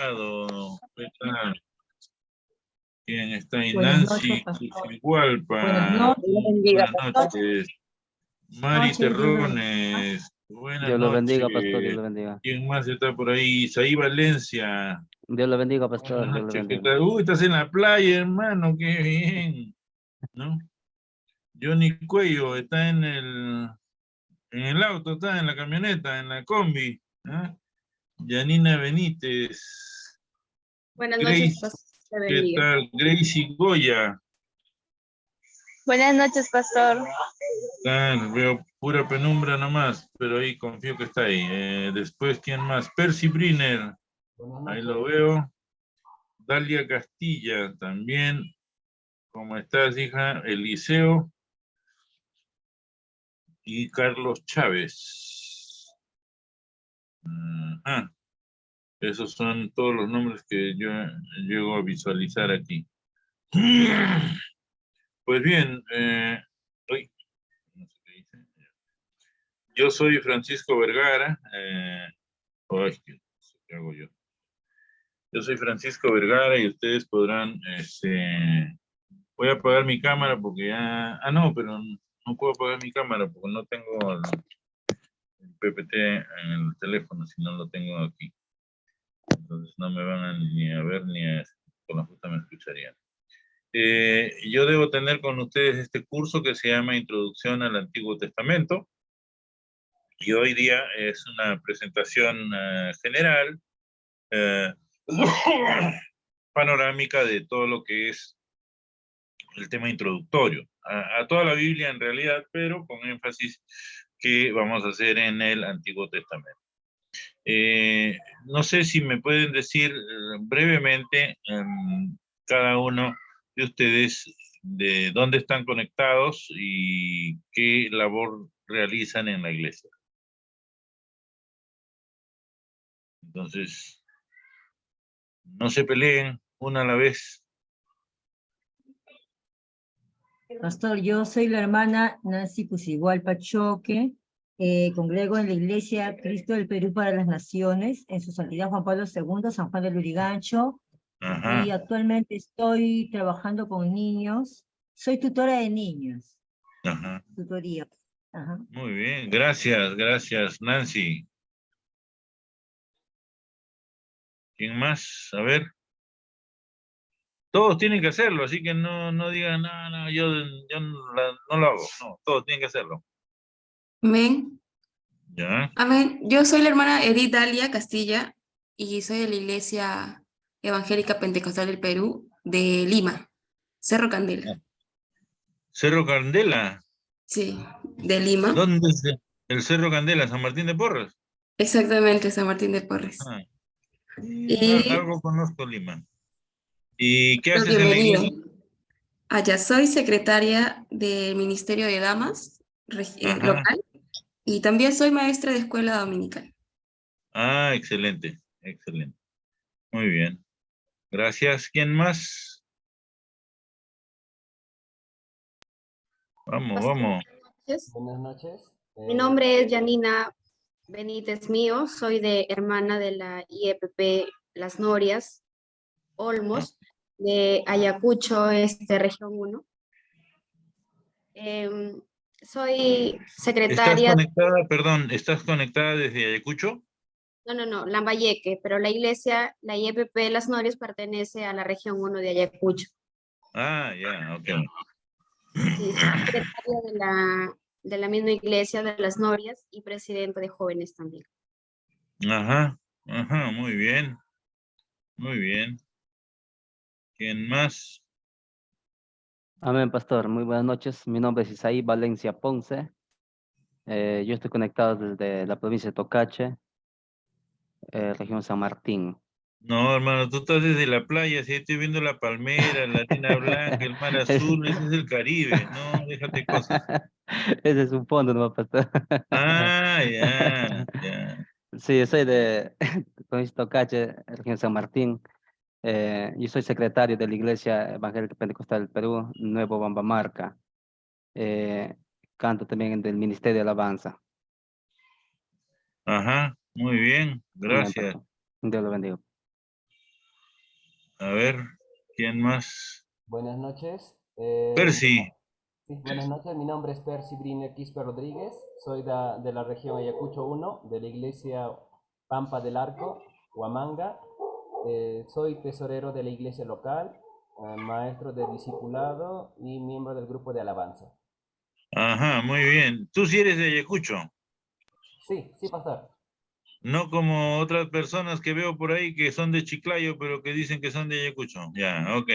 ¿Qué tal? ¿Quién está ahí? Buenas noches, Nancy pastor. Buenas Cuchigualpa. noches. Dios bendiga, Buenas pastor. noches. Mari Noches, Dios lo bendiga. Terrones. Buenas Dios lo bendiga, pastor, Dios noches. lo bendiga. ¿Quién más está por ahí? Isaí Valencia. Dios lo bendiga, pastor, Buenas Dios lo noches. ¿Qué bendiga. tal? Uy, estás en la playa, hermano. Qué bien. ¿No? Johnny Cuello está en el auto, está en la camioneta, en la combi. ¿Ah? Yanina Benítez. Buenas noches, Grace, pastor. Te ¿qué bendiga. tal? Gracie Goya. Buenas noches, pastor. Veo pura penumbra nomás, pero ahí confío que está ahí. Después, ¿quién más? Percy Briner, ahí lo veo. Dalia Castilla, también. ¿Cómo estás, hija? Eliseo. Y Carlos Chávez. Esos son todos los nombres que yo llego a visualizar aquí. Pues bien, uy, no sé qué dice. Yo soy Francisco Vergara. ¿Qué hago yo? Yo soy Francisco Vergara y ustedes podrán, voy a apagar mi cámara porque ya, no, pero no puedo apagar mi cámara porque no tengo el PPT en el teléfono, si no lo tengo aquí. Entonces no me van ni a ver ni a, con la justa me escucharían. Yo debo tener con ustedes este curso que se llama Introducción al Antiguo Testamento. Y hoy día es una presentación general, panorámica de todo lo que es el tema introductorio a toda la Biblia en realidad, pero con énfasis que vamos a hacer en el Antiguo Testamento. No sé si me pueden decir brevemente cada uno de ustedes de dónde están conectados y qué labor realizan en la iglesia. Entonces, no se peleen, una a la vez. Pastor, yo soy la hermana Nancy Cucigualpa Choque, congrego en la Iglesia Cristo del Perú para las Naciones, en su santidad Juan Pablo II, San Juan de Lurigancho, Ajá. y actualmente estoy trabajando con niños. Soy tutora de niños, Ajá. tutoría. Ajá. Muy bien, gracias, Nancy. ¿Quién más? A ver. Todos tienen que hacerlo, así que no digan, no, yo no lo hago. No, todos tienen que hacerlo. Amén. ¿Ya? Amén. Yo soy la hermana Edith Dalia Castilla y soy de la Iglesia Evangélica Pentecostal del Perú de Lima, Cerro Candela. Cerro Candela. Sí, de Lima. ¿Dónde es el Cerro Candela? ¿San Martín de Porres? Exactamente, San Martín de Porres. Ah, Y algo conozco Lima. ¿Y qué pues, haces en la bienvenido. iglesia? Allá soy secretaria del Ministerio de Damas Ajá. local y también soy maestra de escuela dominical. Ah, excelente. Muy bien. Gracias. ¿Quién más? Vamos. Buenas noches. Mi nombre es Yanina Benítez Mío, soy de hermana de la IEPP Las Norias, Olmos, de Ayacucho, región 1. Soy secretaria, ¿Estás conectada desde Ayacucho? no, Lambayeque, pero la iglesia, la IEPP Las Norias pertenece a la región 1 de Ayacucho. Ah, ya, ok. Sí, soy secretaria de la misma iglesia de Las Norias y presidenta de jóvenes también. Ajá, muy bien. ¿Quién más? Amén, pastor. Muy buenas noches. Mi nombre es Isaí Valencia Ponce. Yo estoy conectado desde la provincia de Tocache, región San Martín. No, hermano, tú estás desde la playa, sí, estoy viendo la palmera, la arena blanca, el mar azul, ese es el Caribe, no, déjate cosas. Ese es un fondo, ¿no, pastor? Ah, ya. Sí, soy de provincia de Tocache, región San Martín. Yo soy secretario de la Iglesia Evangélica Pentecostal del Perú, Nuevo Bambamarca. Canto también del Ministerio de Alabanza. Ajá, muy bien, Amén, gracias. pastor. Dios lo bendiga. A ver, ¿quién más? Buenas noches. Percy. Sí, buenas noches. Mi nombre es Percy Briner Quispe Rodríguez. Soy de la región Ayacucho 1, de la iglesia Pampa del Arco, Huamanga. Soy tesorero de la iglesia local, maestro de discipulado y miembro del grupo de alabanza. Ajá, muy bien. Tú sí eres de Ayacucho, Sí, sí, pastor. no como otras personas que veo por ahí que son de Chiclayo, pero que dicen que son de Ayacucho. Ya, ok.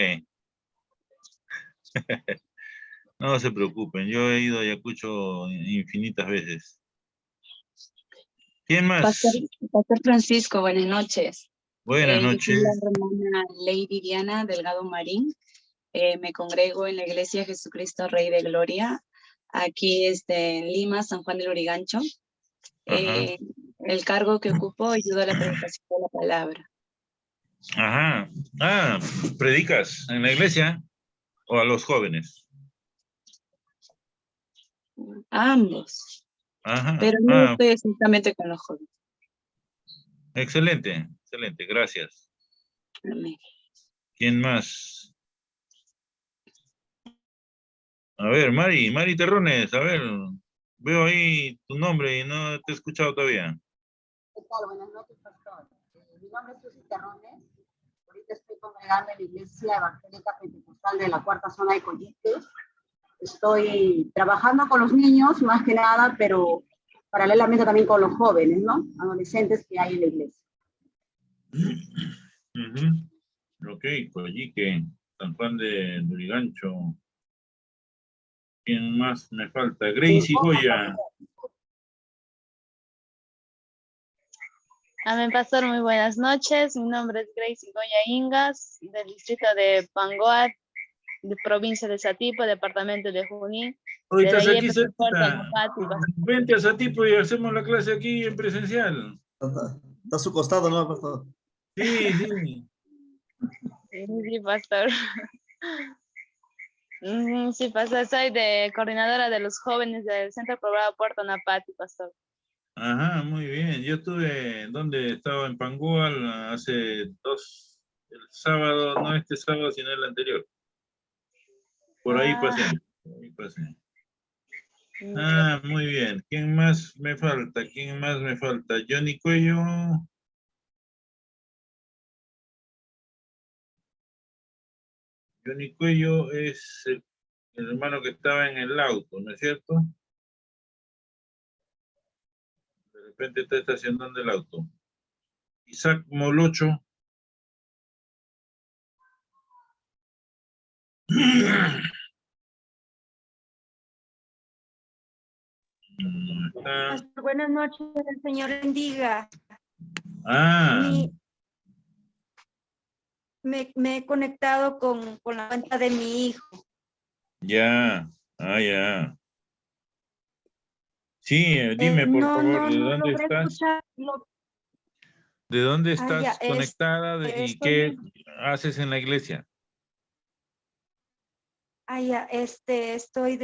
No se preocupen, yo he ido a Ayacucho infinitas veces. ¿Quién Pastor, más? Pastor Francisco, buenas noches. Buenas Yo soy la noches. hermana Lady Diana Delgado Marín. Me congrego en la Iglesia Jesucristo Rey de Gloria, aquí en Lima, San Juan del Lurigancho. Ajá. El cargo que ocupo ayuda a la predicación de la palabra. Ajá. Ah, ¿predicas en la iglesia o a los jóvenes? A ambos, Ajá. pero no Ah, estoy exactamente con los jóvenes. excelente, excelente, gracias. Amén. ¿Quién más? A ver, Mari Terrones, a ver, veo ahí tu nombre y no te he escuchado todavía. ¿Qué tal? Buenas noches, pastor. Mi nombre es Susi Terrones. Ahorita estoy congregando en la Iglesia Evangélica Pentecostal de la Cuarta Zona de Coyites. Estoy trabajando con los niños, más que nada, pero paralelamente también con los jóvenes, ¿no? Adolescentes que hay en la iglesia. Ujú. Ok, Coyique, San Juan de Lurigancho. ¿Quién más me falta? Gracie Goya. Amén, pastor, muy buenas noches. Mi nombre es Gracie Goya Ingas, del distrito de Pangoat, de provincia de Satipo, departamento de Junín. Hoy De la estás aquí IEP Puerto cerquita. Amapati, pastor. Vente a Satipo y hacemos la clase aquí en presencial. Está a su costado, ¿no, pastor? Sí, sí. Sí, pastor. Sí, pastor, soy coordinadora de los jóvenes del Centro Poblado Puerto Amapati, pastor. Ajá, muy bien. Yo estuve, ¿dónde estaba? En Pangual hace el sábado, no este sábado, sino el anterior. Por ahí pasé. Por ahí pasé. Ah, muy bien. ¿Quién más me falta? ¿Quién más me falta? Johnny Cuello. Johnny Cuello es el hermano que estaba en el auto, ¿no es cierto? De repente está estacionando el auto. Isaac Molocho. Está. Buenas noches, el Señor bendiga. Ah, Me he conectado con la cuenta de mi hijo. ya. Ah, ya. Sí, dime por favor, ¿de No dónde logré estás? escuchar. ¿De dónde Ah, ya, estás conectada y qué haces en la iglesia? Estoy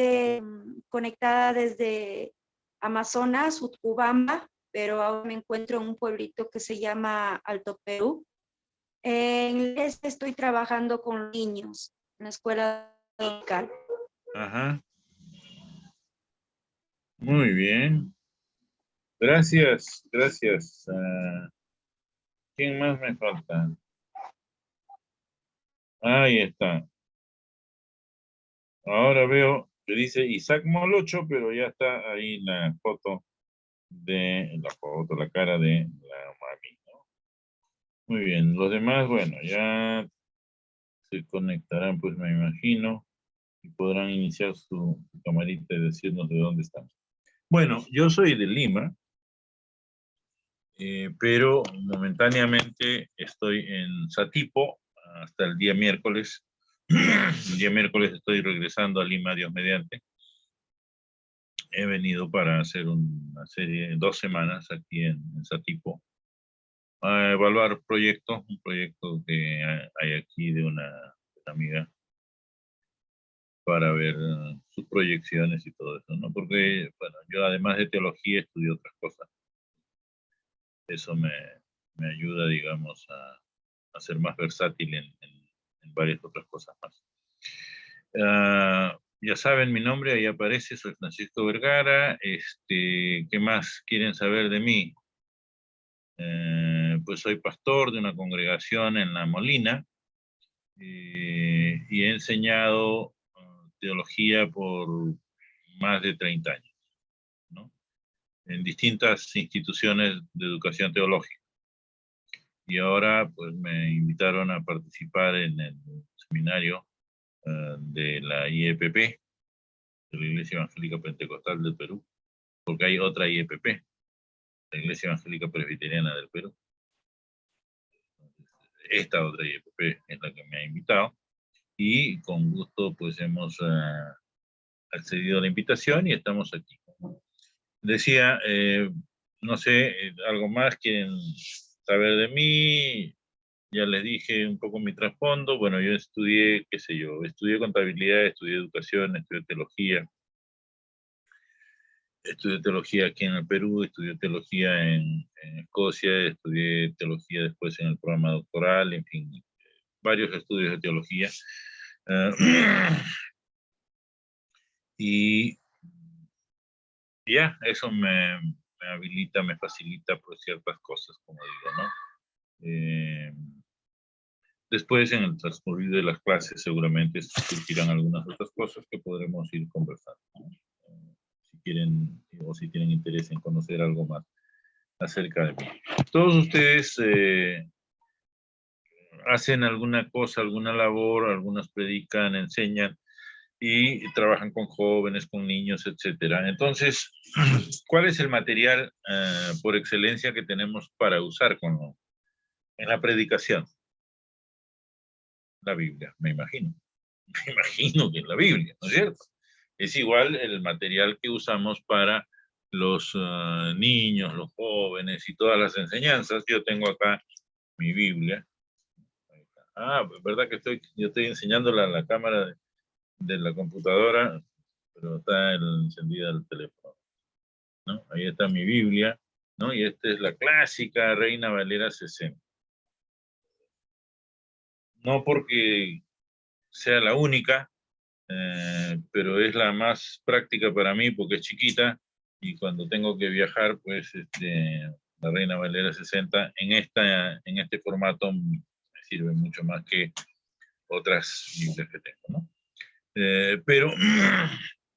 conectada desde Amazonas, Utcubamba, pero ahora me encuentro en un pueblito que se llama Alto Perú. En estoy trabajando con niños en la escuela dominical. Ajá. Muy bien. Gracias, gracias. ¿Quién más me falta? Ahí está. Ahora veo que dice Isaac Molocho, pero ya está ahí la foto la cara de la mami, ¿no? Muy bien. Los demás, bueno, ya se conectarán, pues me imagino, y podrán iniciar su camarita y decirnos de dónde están. Bueno, yo soy de Lima, pero momentáneamente estoy en Satipo hasta el día miércoles. El día miércoles estoy regresando a Lima, Dios mediante. He venido para hacer una serie, 2 semanas aquí en Satipo, a evaluar un proyecto que hay aquí de una amiga, para ver sus proyecciones y todo eso, ¿no? Porque, bueno, yo además de teología estudio otras cosas. Eso me ayuda, digamos, a ser más versátil en varias otras cosas más. Ya saben mi nombre, ahí aparece, soy Francisco Vergara. ¿Qué más quieren saber de mí? Pues soy pastor de una congregación en La Molina y he enseñado teología por más de 30 años, ¿no? En distintas instituciones de educación teológica. Y ahora pues me invitaron a participar en el seminario de la IEPP, de la Iglesia Evangélica Pentecostal del Perú, porque hay otra IEPP, la Iglesia Evangélica Presbiteriana del Perú. Esta otra IEPP es la que me ha invitado y con gusto pues hemos accedido a la invitación y estamos aquí. Decía, no sé, algo más quieren saber de mí. Ya les dije un poco mi trasfondo. Bueno, yo estudié, qué sé yo, estudié contabilidad, estudié educación, estudié teología. Estudié teología aquí en el Perú, estudié teología en Escocia, estudié teología después en el programa doctoral, en fin, varios estudios de teología. Y ya, eso me habilita, me facilita pues ciertas cosas, como digo, ¿no? Después, en el transcurrir de las clases, seguramente surgirán algunas otras cosas que podremos ir conversando, ¿no? Si quieren o si tienen interés en conocer algo más acerca de mí. Todos ustedes hacen alguna cosa, alguna labor, algunos predican, enseñan y trabajan con jóvenes, con niños, etcétera. Entonces, ¿cuál es el material por excelencia que tenemos para usar en la predicación? La Biblia, me imagino. Me imagino que es la Biblia, ¿no es cierto? Es igual el material que usamos para los niños, los jóvenes y todas las enseñanzas. Yo tengo acá mi Biblia. ¿Verdad que yo estoy enseñándola a la cámara de la computadora, pero está encendida el teléfono, ¿no? Ahí está mi Biblia, ¿no? Y esta es la clásica Reina Valera 60. No porque sea la única, pero es la más práctica para mí porque es chiquita y cuando tengo que viajar, pues la Reina Valera 60 en este formato me sirve mucho más que otras Biblias que tengo, ¿no? Pero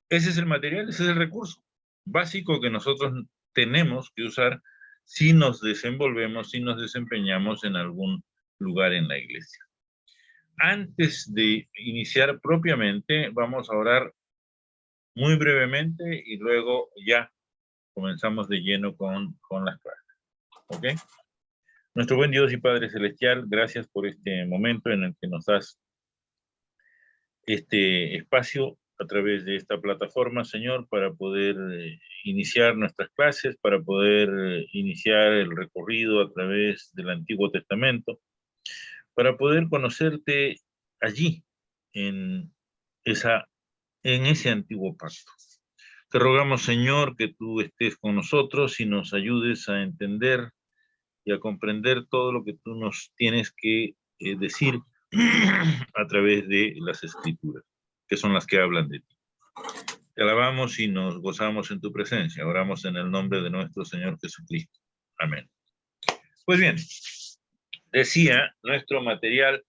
ese es el material, ese es el recurso básico que nosotros tenemos que usar si nos desenvolvemos, si nos desempeñamos en algún lugar en la iglesia. Antes de iniciar propiamente, vamos a orar muy brevemente y luego ya comenzamos de lleno con las clases. ¿Ok? Nuestro buen Dios y Padre Celestial, gracias por este momento en el que nos das este espacio a través de esta plataforma, Señor, para poder iniciar nuestras clases, para poder iniciar el recorrido a través del Antiguo Testamento, para poder conocerte allí, en ese antiguo pacto. Te rogamos, Señor, que tú estés con nosotros y nos ayudes a entender y a comprender todo lo que tú nos tienes que decir a través de las Escrituras, que son las que hablan de ti. Te alabamos y nos gozamos en tu presencia. Oramos en el nombre de nuestro Señor Jesucristo. Amén. Pues bien, decía, nuestro material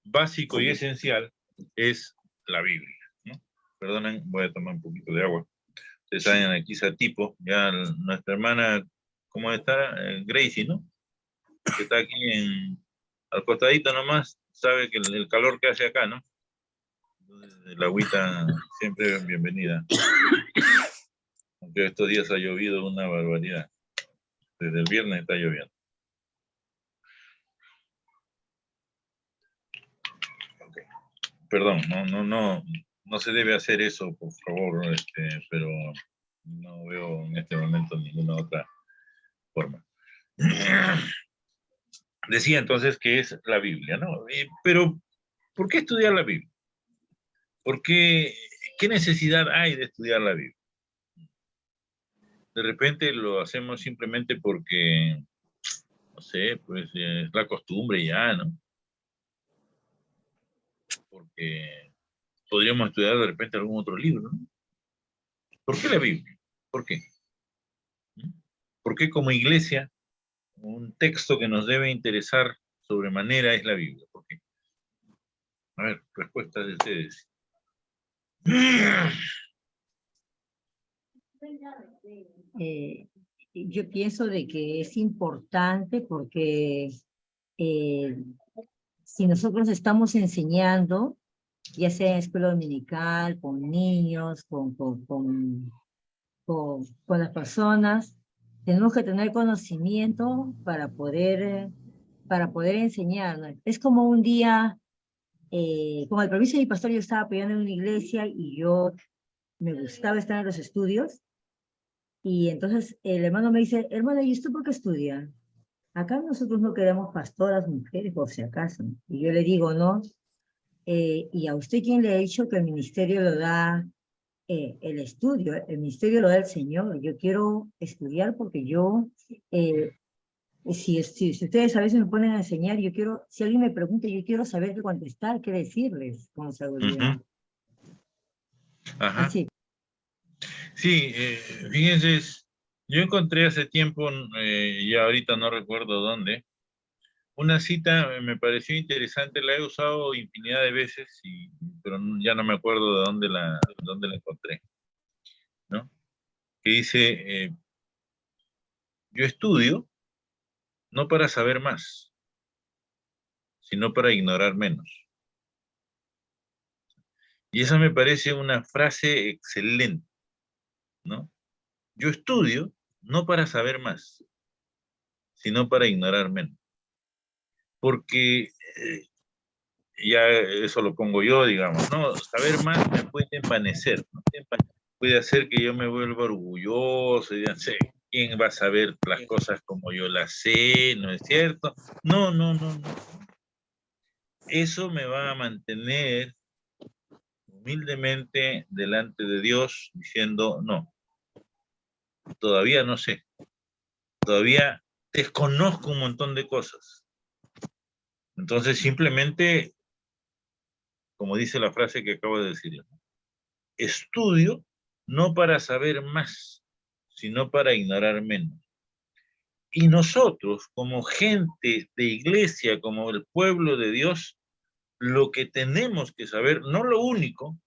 básico y esencial es la Biblia, ¿no? Perdonen, voy a tomar un poquito de agua. Ustedes saben, aquí Satipo, ya nuestra hermana, ¿cómo está? Gracie, ¿no? Que está aquí al costadito nomás, sabe que el calor que hace acá, ¿no? Entonces, la agüita siempre bienvenida. Aunque estos días ha llovido una barbaridad. Desde el viernes está lloviendo. Okay. Perdón, no se debe hacer eso, por favor, pero no veo en este momento ninguna otra forma. Decía entonces que es la Biblia, ¿no? Pero, ¿por qué estudiar la Biblia? ¿Qué necesidad hay de estudiar la Biblia? De repente lo hacemos simplemente porque, no sé, pues es la costumbre ya, ¿no? porque podríamos estudiar de repente algún otro libro, ¿no? ¿Por qué la Biblia? ¿Por qué? ¿Por qué como iglesia un texto que nos debe interesar sobremanera es la Biblia? ¿Por qué? A ver, respuesta de ustedes. Yo pienso de que es importante porque si nosotros estamos enseñando, ya sea en escuela dominical, con niños, con las personas, tenemos que tener conocimiento para poder enseñar, ¿no? Es como un día, con el permiso de mi pastor, yo estaba apoyando en una iglesia y yo me gustaba estar en los estudios. Y entonces el hermano me dice, hermano, ¿y usted por qué estudia? Acá nosotros no queremos pastoras, mujeres, por si acaso. Y yo le digo, no. ¿Y a usted quién le ha dicho que el ministerio lo da el estudio? El ministerio lo da el Señor. Yo quiero estudiar porque yo, si ustedes a veces me ponen a enseñar, yo quiero, si alguien me pregunta, yo quiero saber qué contestar, qué decirles con seguridad. Ajá. Así. Sí, fíjense, yo encontré hace tiempo, ya ahorita no recuerdo dónde, una cita me pareció interesante, la he usado infinidad de veces, pero ya no me acuerdo de dónde la encontré, ¿no? Que dice, yo estudio no para saber más, sino para ignorar menos. Y esa me parece una frase excelente, ¿no? Yo estudio no para saber más, sino para ignorar menos. Porque ya eso lo pongo yo, digamos, ¿no? Saber más me puede envanecer, ¿no? Puede hacer que yo me vuelva orgulloso y digan, sé, ¿quién va a saber las cosas como yo las sé? ¿No es cierto? No, no, no, no. Eso me va a mantener humildemente delante de Dios diciendo, no, todavía no sé, todavía desconozco un montón de cosas. Entonces simplemente, como dice la frase que acabo de decir, estudio no para saber más, sino para ignorar menos. Y nosotros, como gente de iglesia, como el pueblo de Dios, lo que tenemos que saber, no lo único,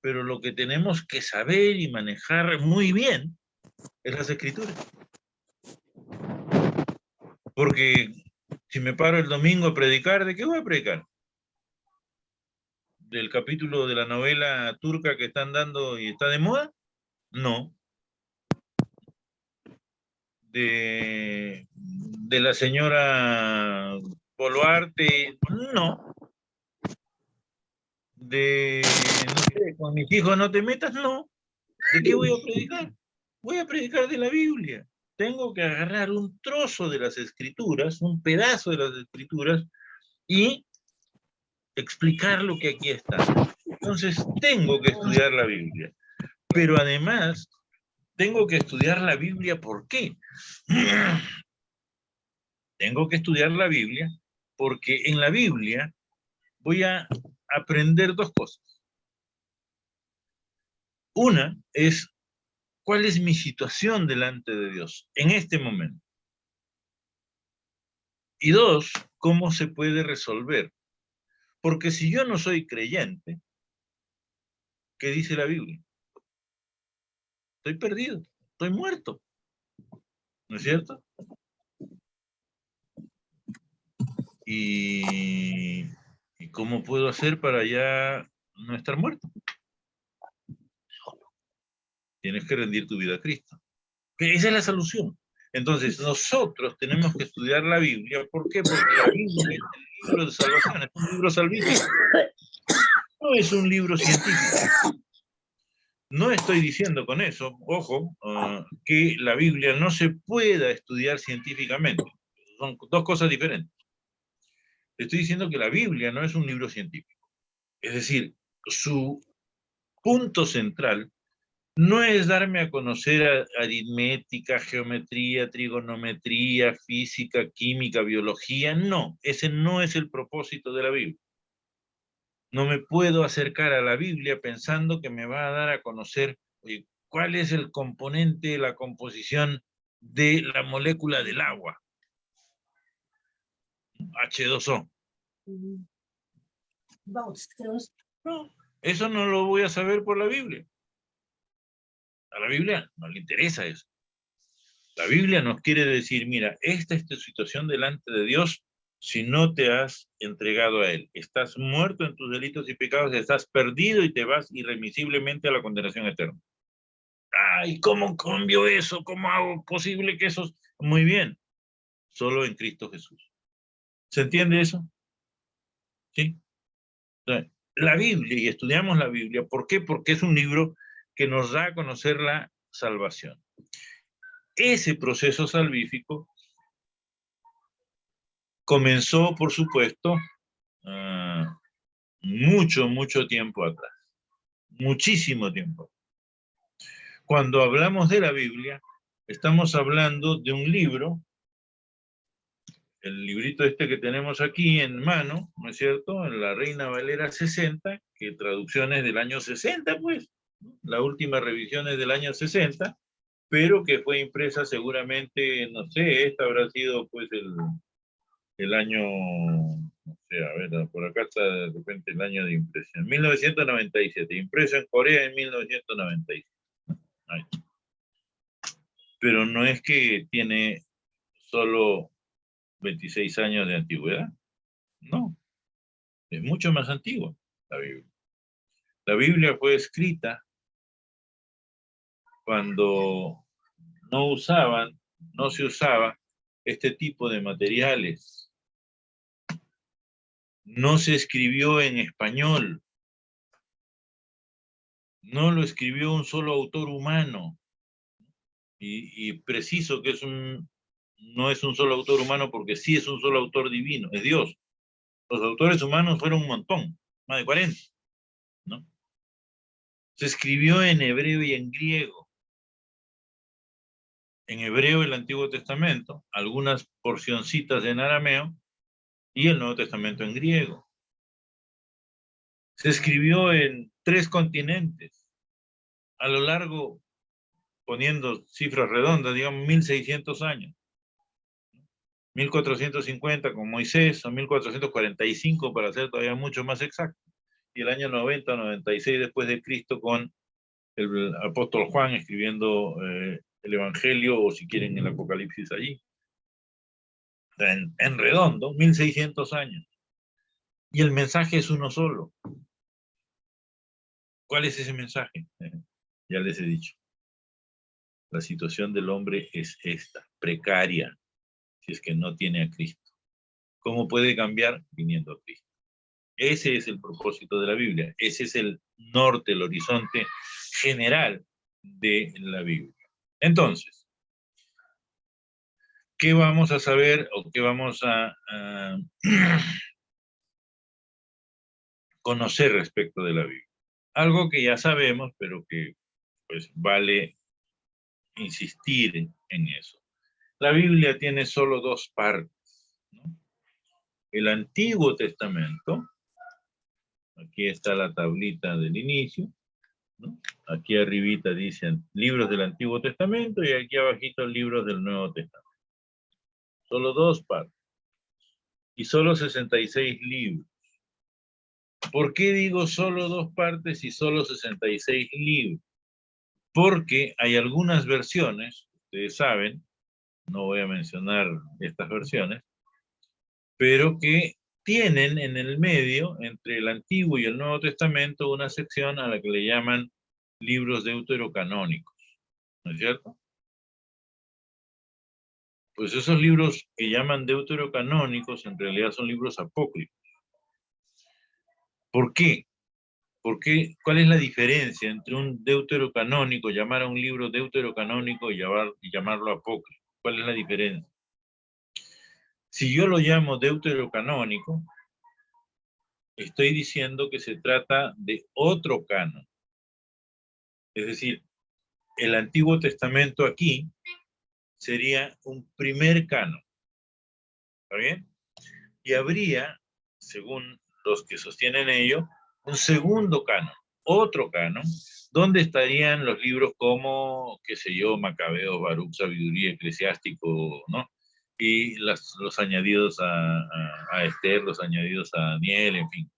pero lo que tenemos que saber y manejar muy bien es las escrituras. Porque si me paro el domingo a predicar, ¿de qué voy a predicar? ¿Del capítulo de la novela turca que están dando y está de moda? No. ¿De la señora Boluarte? No. ¿De, no sé, con mis hijos no te metas? No. ¿De qué voy a predicar? Voy a predicar de la Biblia. Tengo que agarrar un trozo de las escrituras, un pedazo de las escrituras, y explicar lo que aquí está. Entonces, tengo que estudiar la Biblia. Pero además, tengo que estudiar la Biblia, ¿por qué? Tengo que estudiar la Biblia porque en la Biblia voy a aprender dos cosas. Una es, ¿cuál es mi situación delante de Dios en este momento? Y dos, ¿cómo se puede resolver? Porque si yo no soy creyente, ¿qué dice la Biblia? Estoy perdido, estoy muerto. ¿No es cierto? ¿Y cómo puedo hacer para ya no estar muerto? Tienes que rendir tu vida a Cristo. Esa es la solución. Entonces, nosotros tenemos que estudiar la Biblia. ¿Por qué? Porque la Biblia es el libro de salvación, es un libro salvífico. No es un libro científico. No estoy diciendo con eso, ojo, que la Biblia no se pueda estudiar científicamente. Son dos cosas diferentes. Estoy diciendo que la Biblia no es un libro científico. Es decir, su punto central no es darme a conocer aritmética, geometría, trigonometría, física, química, biología. No, ese no es el propósito de la Biblia. No me puedo acercar a la Biblia pensando que me va a dar a conocer, oye, cuál es el componente, la composición de la molécula del agua. H2O. No, eso no lo voy a saber por la Biblia. A la Biblia no le interesa eso. La Biblia nos quiere decir, mira, esta es tu situación delante de Dios si no te has entregado a Él. Estás muerto en tus delitos y pecados, estás perdido y te vas irremisiblemente a la condenación eterna. Ay, ¿cómo cambio eso? ¿Cómo hago posible que eso? Muy bien, solo en Cristo Jesús. ¿Se entiende eso? ¿Sí? La Biblia, y estudiamos la Biblia, ¿por qué? Porque es un libro que nos da a conocer la salvación. Ese proceso salvífico comenzó, por supuesto, mucho tiempo atrás. Muchísimo tiempo. Cuando hablamos de la Biblia, estamos hablando de un libro, el librito este que tenemos aquí en mano, ¿no es cierto? En la Reina Valera 60, que traducción es del año 60, pues. La última revisión es del año 60, pero que fue impresa seguramente, no sé, esta habrá sido pues el año, no sé, a ver, por acá está de repente el año de impresión, 1997, impreso en Corea en 1997. Ahí. Pero no es que tiene solo 26 años de antigüedad, no, es mucho más antigua la Biblia. La Biblia fue escrita cuando no se usaba este tipo de materiales. No se escribió en español. No lo escribió un solo autor humano. Y preciso que no es un solo autor humano porque sí es un solo autor divino, es Dios. Los autores humanos fueron un montón, más de 40, ¿no? Se escribió en hebreo y en griego. En hebreo el Antiguo Testamento, algunas porcioncitas en arameo y el Nuevo Testamento en griego. Se escribió en 3 continentes, a lo largo, poniendo cifras redondas, digamos 1600 años. 1450 con Moisés, o 1445 para ser todavía mucho más exacto, y el año 90 o 96 después de Cristo con el apóstol Juan escribiendo el Evangelio, o si quieren el Apocalipsis allí. En redondo, 1600 años. Y el mensaje es uno solo. ¿Cuál es ese mensaje? Ya les he dicho. La situación del hombre es esta, precaria, si es que no tiene a Cristo. ¿Cómo puede cambiar? Viniendo a Cristo. Ese es el propósito de la Biblia. Ese es el norte, el horizonte general de la Biblia. Entonces, ¿qué vamos a saber o qué vamos a conocer respecto de la Biblia? Algo que ya sabemos, pero que pues vale insistir en eso. La Biblia tiene solo 2 partes, ¿no? El Antiguo Testamento, aquí está la tablita del inicio, ¿no? Aquí arribita dicen libros del Antiguo Testamento y aquí abajito libros del Nuevo Testamento. Solo 2 partes. Y solo 66 libros. ¿Por qué digo solo 2 partes y solo 66 libros? Porque hay algunas versiones, ustedes saben, no voy a mencionar estas versiones, pero que tienen en el medio, entre el Antiguo y el Nuevo Testamento, una sección a la que le llaman libros deuterocanónicos, ¿no es cierto? Pues esos libros que llaman deuterocanónicos en realidad son libros apócrifos. ¿Por qué? Porque, ¿cuál es la diferencia entre un deuterocanónico, llamar a un libro deuterocanónico y llamarlo apócrifo? ¿Cuál es la diferencia? Si yo lo llamo deuterocanónico, estoy diciendo que se trata de otro canon. Es decir, el Antiguo Testamento aquí sería un primer canon. ¿Está bien? Y habría, según los que sostienen ello, un segundo canon, otro canon, donde estarían los libros como, qué sé yo, Macabeos, Baruch, Sabiduría, Eclesiástico, ¿no? Y los añadidos a Esther, los añadidos a Daniel, en fin.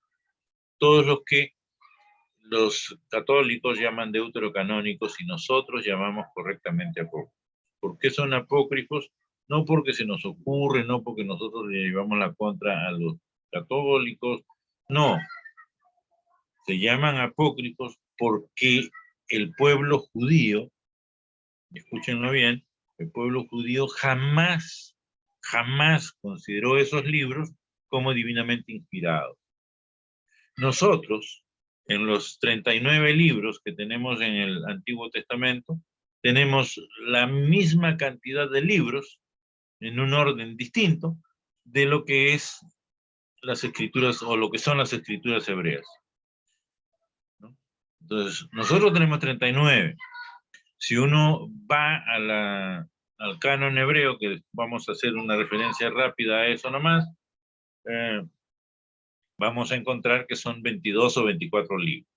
Todos los que los católicos llaman deuterocanónicos y nosotros llamamos correctamente apócrifos. ¿Por qué son apócrifos? No porque se nos ocurre, no porque nosotros le llevamos la contra a los católicos, no. Se llaman apócrifos porque el pueblo judío, escúchenlo bien, el pueblo judío jamás consideró esos libros como divinamente inspirados. Nosotros, en los 39 libros que tenemos en el Antiguo Testamento, tenemos la misma cantidad de libros, en un orden distinto, de lo que es las escrituras, o lo que son las escrituras hebreas. ¿No? Entonces, nosotros tenemos 39. Si uno va al canon hebreo, que vamos a hacer una referencia rápida a eso nomás, vamos a encontrar que son 22 o 24 libros.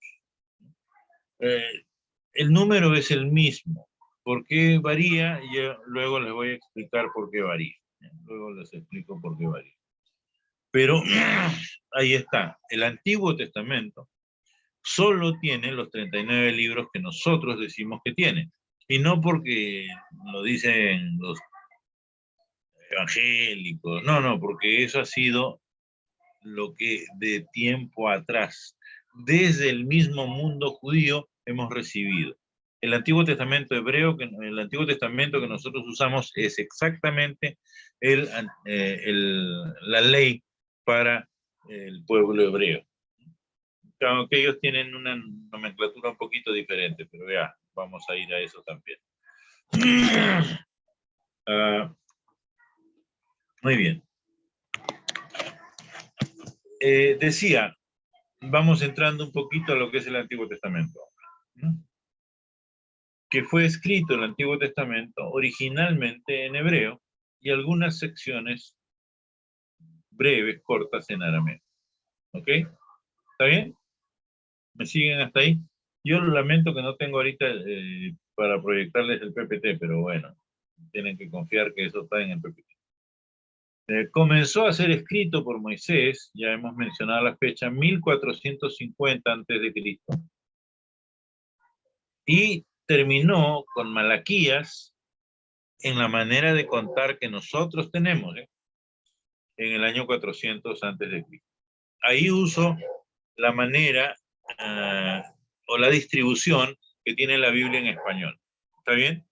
El número es el mismo. ¿Por qué varía? Yo luego les voy a explicar por qué varía. Luego les explico por qué varía. Pero ahí está. El Antiguo Testamento solo tiene los 39 libros que nosotros decimos que tiene. Y no porque lo dicen los evangélicos. No, porque eso ha sido lo que de tiempo atrás, desde el mismo mundo judío, hemos recibido. El Antiguo Testamento hebreo, el Antiguo Testamento que nosotros usamos es exactamente la ley para el pueblo hebreo. Aunque ellos tienen una nomenclatura un poquito diferente, pero ya, vamos a ir a eso también. Muy bien. Decía, vamos entrando un poquito a lo que es el Antiguo Testamento, ¿no? Que fue escrito el Antiguo Testamento originalmente en hebreo y algunas secciones breves, cortas en arameo. ¿Ok? ¿Está bien? ¿Me siguen hasta ahí? Yo lo lamento que no tengo ahorita para proyectarles el PPT, pero bueno, tienen que confiar que eso está en el PPT. Comenzó a ser escrito por Moisés, ya hemos mencionado la fecha, 1450 a.C. Y terminó con Malaquías en la manera de contar que nosotros tenemos, en el año 400 a.C. Ahí uso la manera o la distribución que tiene la Biblia en español. ¿Está bien?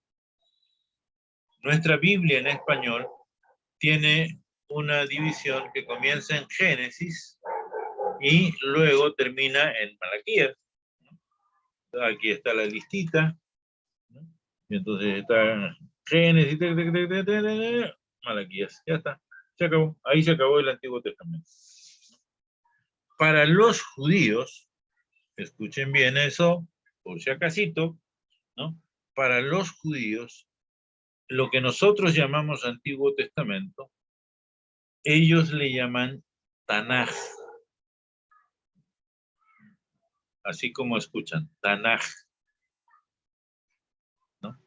Nuestra Biblia en español tiene una división que comienza en Génesis y luego termina en Malaquías. Aquí está la listita, ¿no? Y entonces está Génesis, Malaquías, ya está, se acabó. Ahí se acabó el Antiguo Testamento. Para los judíos, escuchen bien eso, por si acasito, ¿no? Para los judíos, lo que nosotros llamamos Antiguo Testamento, ellos le llaman Tanaj. Así como escuchan, Tanaj, ¿no?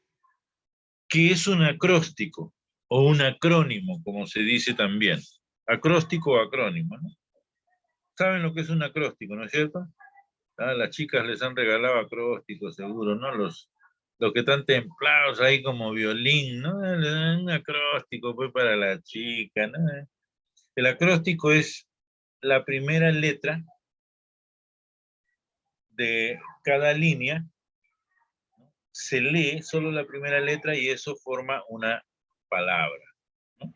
Que es un acróstico o un acrónimo, como se dice también. Acróstico o acrónimo, ¿no? ¿Saben lo que es un acróstico, no es cierto? A las chicas les han regalado acrósticos, seguro, ¿no? Los que están templados ahí como violín, ¿no? Le dan un acróstico pues para la chica, ¿no? El acróstico es la primera letra de cada línea, ¿no? Se lee solo la primera letra y eso forma una palabra, ¿no?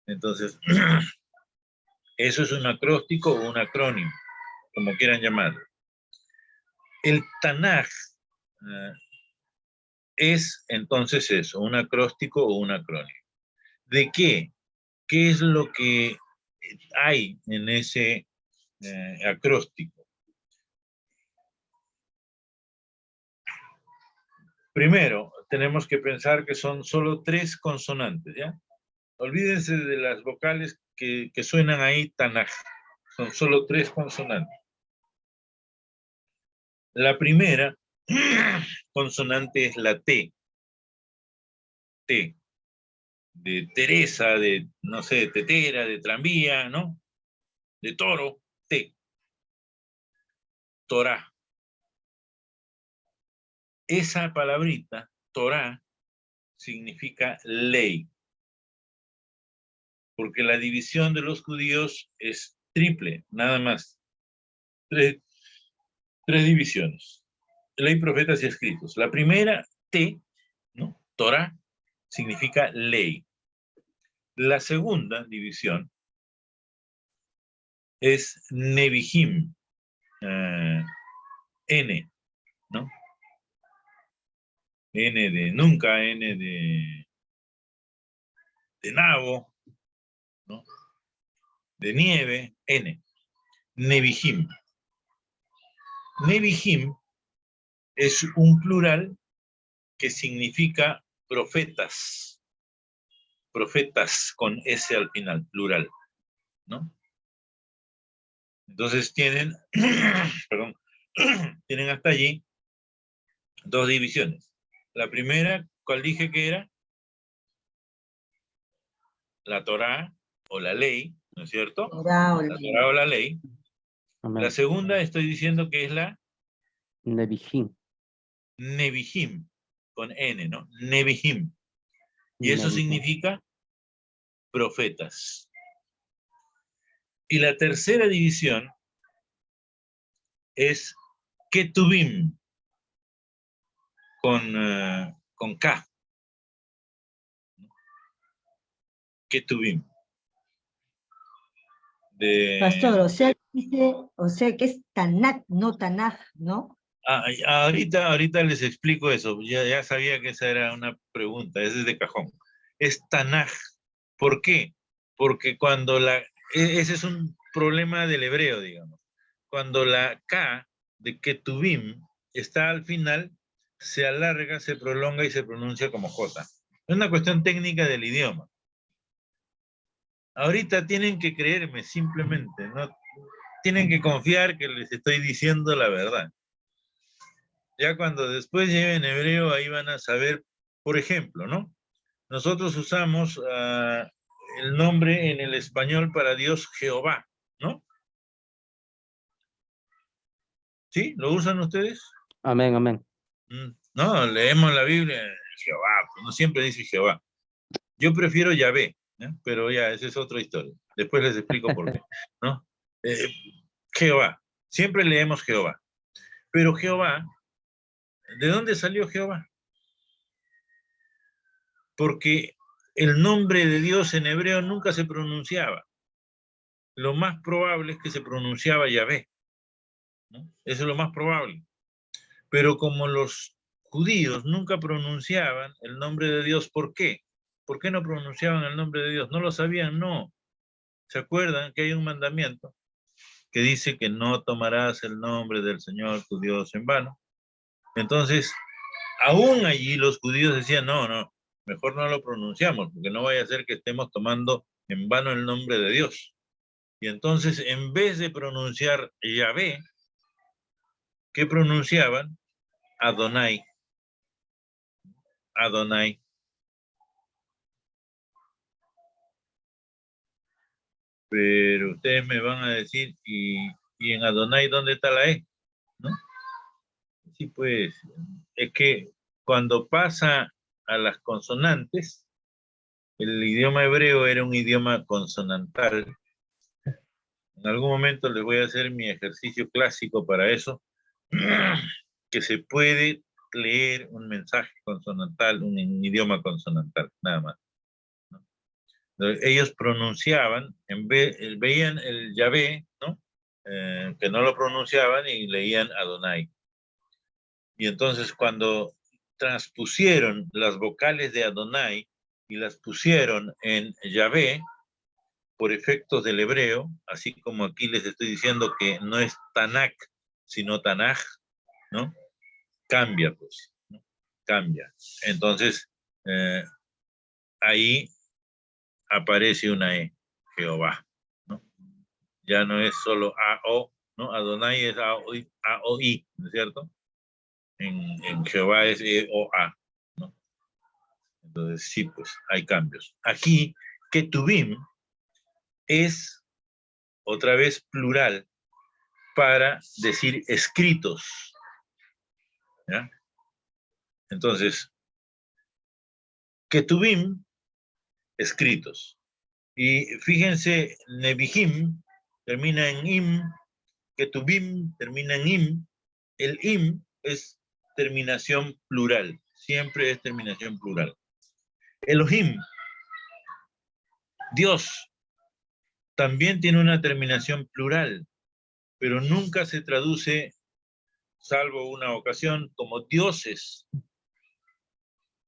Entonces, eso es un acróstico o un acrónimo, como quieran llamarlo. El Tanaj es entonces eso, un acróstico o un acrónimo. ¿De qué? ¿Qué es lo que hay en ese acróstico? Primero, tenemos que pensar que son solo 3 consonantes, ¿ya? Olvídense de las vocales que suenan ahí, Tanaj. Son solo 3 consonantes. La primera consonante es la T. T. De Teresa, de, no sé, de tetera, de tranvía, ¿no? De toro, T. Torá. Esa palabrita, Torá, significa ley. Porque la división de los judíos es triple, nada más. Tres divisiones. Ley, profetas y escritos. La primera, T, ¿no? Torá, significa ley. La segunda división es Nebihim, N, ¿no? N de nunca, N de nabo, ¿no? De nieve, N. Nebihim. Nebihim es un plural que significa profetas. Profetas con S al final, plural, ¿no? Entonces tienen, perdón, tienen hasta allí dos divisiones. La primera, ¿cuál dije que era? La Torá o la ley, ¿no es cierto? Torá o La Torá o la ley. Amén. La segunda estoy diciendo que es la Nebihim. Nebihim, con N, ¿no? Nebihim. Y eso Nebihim. significa profetas. Y la tercera división es Ketubim, con K. Ketubim. Pastor, o sea que es Tanakh, no Tanaj, ¿no? Ahorita les explico eso. Ya sabía que esa era una pregunta, esa es de cajón. Es Tanaj. ¿Por qué? Porque cuando ese es un problema del hebreo, digamos. Cuando la K de Ketubim está al final, se alarga, se prolonga y se pronuncia como J. Es una cuestión técnica del idioma. Ahorita tienen que creerme simplemente, ¿no? Tienen que confiar que les estoy diciendo la verdad. Ya cuando después lleven hebreo, ahí van a saber, por ejemplo, ¿no? Nosotros usamos el nombre en el español para Dios Jehová, ¿no? ¿Sí? ¿Lo usan ustedes? Amén, amén. No, leemos la Biblia, Jehová, pues no siempre dice Jehová. Yo prefiero Yahvé, ¿eh? Pero ya, esa es otra historia. Después les explico por qué, ¿no? Jehová, siempre leemos Jehová. Pero Jehová, ¿de dónde salió Jehová? Porque el nombre de Dios en hebreo nunca se pronunciaba. Lo más probable es que se pronunciaba Yahvé, ¿no? Eso es lo más probable. Pero como los judíos nunca pronunciaban el nombre de Dios, ¿por qué? ¿Por qué no pronunciaban el nombre de Dios? ¿No lo sabían? No. ¿Se acuerdan que hay un mandamiento que dice que no tomarás el nombre del Señor tu Dios en vano? Entonces, aún allí los judíos decían, no, mejor no lo pronunciamos, porque no vaya a ser que estemos tomando en vano el nombre de Dios. Y entonces, en vez de pronunciar Yahvé, ¿qué pronunciaban? Adonai. Adonai. Pero ustedes me van a decir, ¿y en Adonai dónde está la E? ¿No? Sí, pues, es que cuando pasa a las consonantes, el idioma hebreo era un idioma consonantal. En algún momento les voy a hacer mi ejercicio clásico para eso, que se puede leer un mensaje consonantal, un idioma consonantal, nada más. Ellos pronunciaban, veían el Yahvé, ¿no? Que no lo pronunciaban y leían Adonai. Y entonces cuando transpusieron las vocales de Adonai y las pusieron en Yahvé, por efectos del hebreo, así como aquí les estoy diciendo que no es Tanakh, sino Tanaj, ¿no? Cambia, pues, ¿no? Cambia. Entonces, ahí aparece una E, Jehová, ¿no? Ya no es solo A-O, ¿no? Adonai es A-O-I, ¿no es cierto? En Jehová es E-O-A, ¿no? Entonces, sí, pues, hay cambios. Aquí, Ketubim es, otra vez, plural, para decir escritos, ¿ya? Entonces, Ketubim, escritos. Y fíjense, Nebihim termina en im, Ketubim termina en im. El im es terminación plural, siempre es terminación plural. Elohim, Dios, también tiene una terminación plural, pero nunca se traduce, salvo una ocasión, como dioses.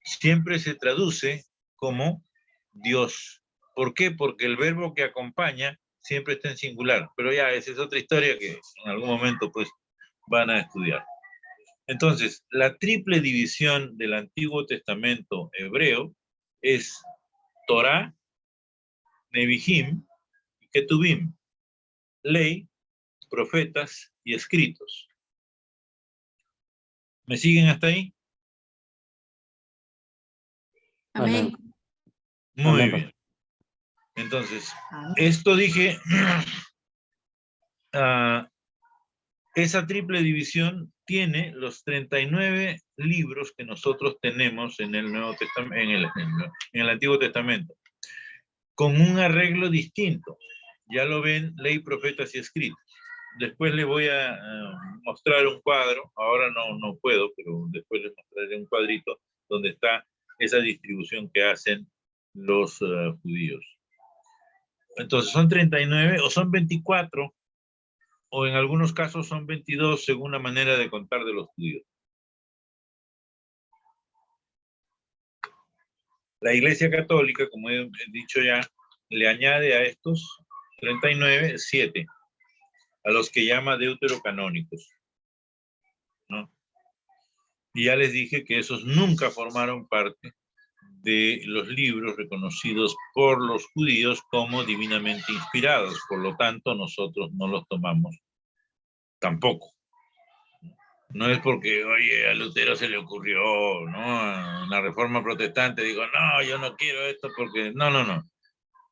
Siempre se traduce como Dios. ¿Por qué? Porque el verbo que acompaña siempre está en singular. Pero ya, esa es otra historia que en algún momento pues van a estudiar. Entonces, la triple división del Antiguo Testamento hebreo es Torah, Nebihim y Ketubim. Ley, profetas y escritos. ¿Me siguen hasta ahí? Amén. Muy Amén, bien. Entonces, esto dije, esa triple división tiene los 39 libros que nosotros tenemos en el Nuevo Testamento, en el Antiguo Testamento, con un arreglo distinto. Ya lo ven, ley, profetas y escritos. Después les voy a mostrar un cuadro, ahora no puedo, pero después les mostraré un cuadrito donde está esa distribución que hacen los judíos. Entonces, ¿son 39 o son 24? O en algunos casos son 22 según la manera de contar de los judíos. La Iglesia Católica, como he dicho ya, le añade a estos 39, 7, a los que llama deuterocanónicos, ¿no? Y ya les dije que esos nunca formaron parte de los libros reconocidos por los judíos como divinamente inspirados, por lo tanto nosotros no los tomamos tampoco. No es porque, oye, a Lutero se le ocurrió, ¿no? En la Reforma Protestante digo, no, yo no quiero esto porque... No.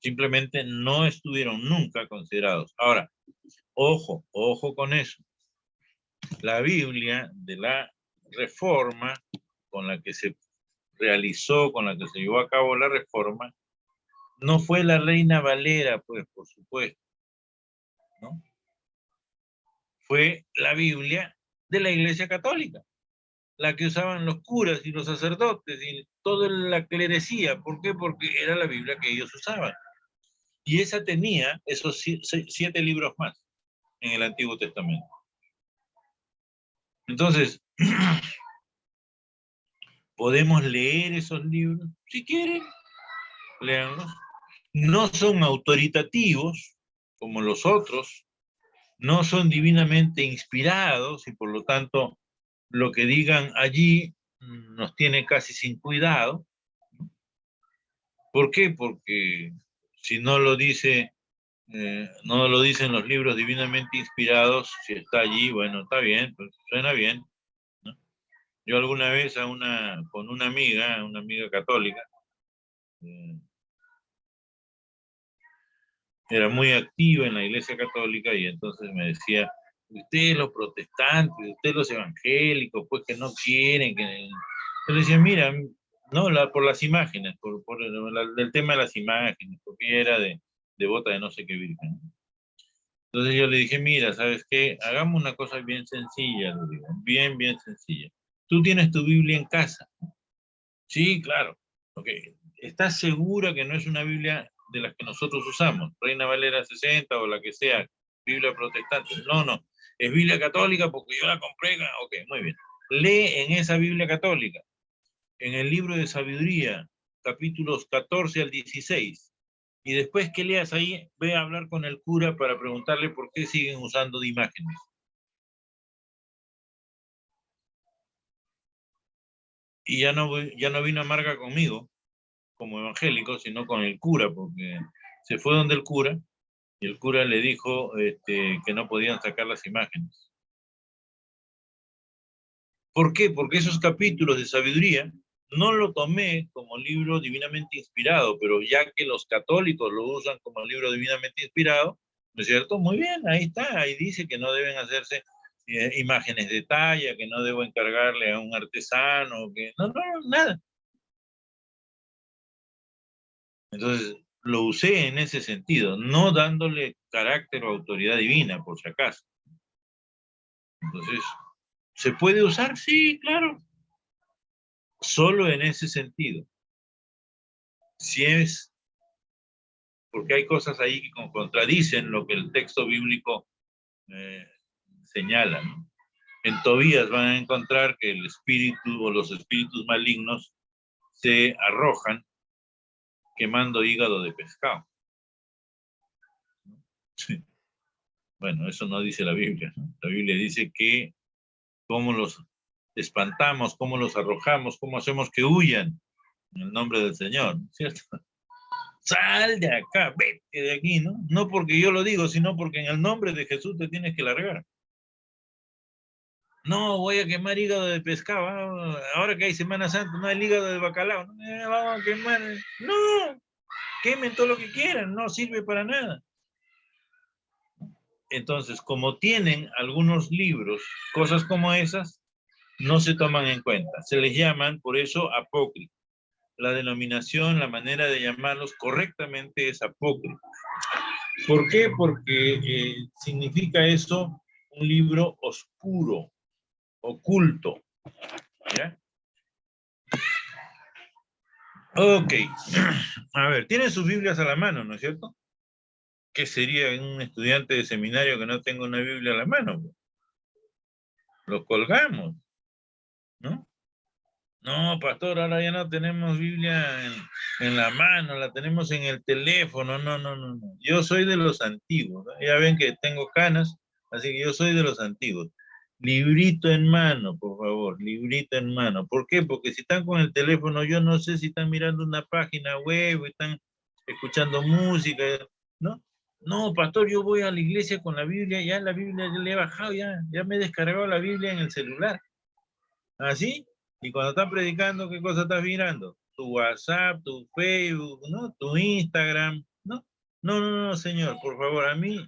Simplemente no estuvieron nunca considerados. Ahora, ojo con eso. La Biblia de la Reforma, con la que se realizó, con la que se llevó a cabo la Reforma, no fue la Reina Valera, pues, por supuesto, ¿no? Fue la Biblia de la Iglesia Católica, la que usaban los curas y los sacerdotes y toda la clerecía. ¿Por qué? Porque era la Biblia que ellos usaban. Y esa tenía esos 7 libros más en el Antiguo Testamento. Entonces, ¿podemos leer esos libros? Si quieren, léanlos. No son autoritativos como los otros, no son divinamente inspirados y por lo tanto lo que digan allí nos tiene casi sin cuidado. ¿Por qué? Porque si no lo dice, no lo dicen los libros divinamente inspirados, si está allí, bueno, está bien, pues suena bien, ¿no? Yo alguna vez con una amiga católica, era muy activa en la Iglesia Católica y entonces me decía, ustedes los protestantes, ustedes los evangélicos, pues que no quieren, que... Yo le decía, mira, no, por las imágenes, por el tema de las imágenes, porque ella era devota de no sé qué virgen. Entonces yo le dije, mira, ¿sabes qué? Hagamos una cosa bien sencilla, le digo, bien sencilla. Tú tienes tu Biblia en casa. Sí, claro. Ok. ¿Estás segura que no es una Biblia de las que nosotros usamos? Reina Valera 60 o la que sea, Biblia protestante. No. Es Biblia católica porque yo la compré. Ok, muy bien. Lee en esa Biblia católica, en el libro de sabiduría, capítulos 14 al 16. Y después que leas ahí, ve a hablar con el cura para preguntarle por qué siguen usando de imágenes. Y ya no vino amarga conmigo, como evangélico, sino con el cura, porque se fue donde el cura Y el cura le dijo que no podían sacar las imágenes. ¿Por qué? Porque esos capítulos de sabiduría no lo tomé como libro divinamente inspirado, pero ya que los católicos lo usan como libro divinamente inspirado, ¿no es cierto? Muy bien, ahí está, ahí dice que no deben hacerse imágenes de talla, que no debo encargarle a un artesano, que no, nada. Entonces, lo usé en ese sentido, no dándole carácter o autoridad divina, por si acaso. Entonces, ¿se puede usar? Sí, claro. Solo en ese sentido. Si es, porque hay cosas ahí que contradicen lo que el texto bíblico señala, ¿no? En Tobías van a encontrar que el espíritu o los espíritus malignos se arrojan quemando hígado de pescado. Sí. Bueno, eso no dice la Biblia, ¿no? La Biblia dice que cómo los espantamos, cómo los arrojamos, cómo hacemos que huyan en el nombre del Señor, ¿cierto? Sal de acá, vete de aquí, ¿no? No porque yo lo digo, sino porque en el nombre de Jesús te tienes que largar. No, voy a quemar hígado de pescado. Ahora que hay Semana Santa, no hay hígado de bacalao. Vamos a quemar. No, quemen todo lo que quieran, no sirve para nada. Entonces, como tienen algunos libros, cosas como esas, no se toman en cuenta. Se les llaman, por eso, apócrifos. La denominación, la manera de llamarlos correctamente es apócrifo. ¿Por qué? Porque significa eso un libro oscuro, oculto. ¿Ya? Ok. A ver, tienen sus Biblias a la mano, ¿no es cierto? ¿Qué sería un estudiante de seminario que no tenga una Biblia a la mano? Lo colgamos, ¿no? No, pastor, ahora ya no tenemos Biblia en la mano, la tenemos en el teléfono. No. Yo soy de los antiguos, ¿no? Ya ven que tengo canas, así que yo soy de los antiguos. Librito en mano, por favor, librito en mano. ¿Por qué? Porque si están con el teléfono, yo no sé si están mirando una página web, o están escuchando música, ¿no? No, pastor, yo voy a la iglesia con la Biblia, ya la Biblia ya le he bajado, ya me he descargado la Biblia en el celular. ¿Así? Y cuando están predicando, ¿qué cosa estás mirando? Tu WhatsApp, tu Facebook, ¿no? Tu Instagram, ¿no? No, señor, por favor, a mí,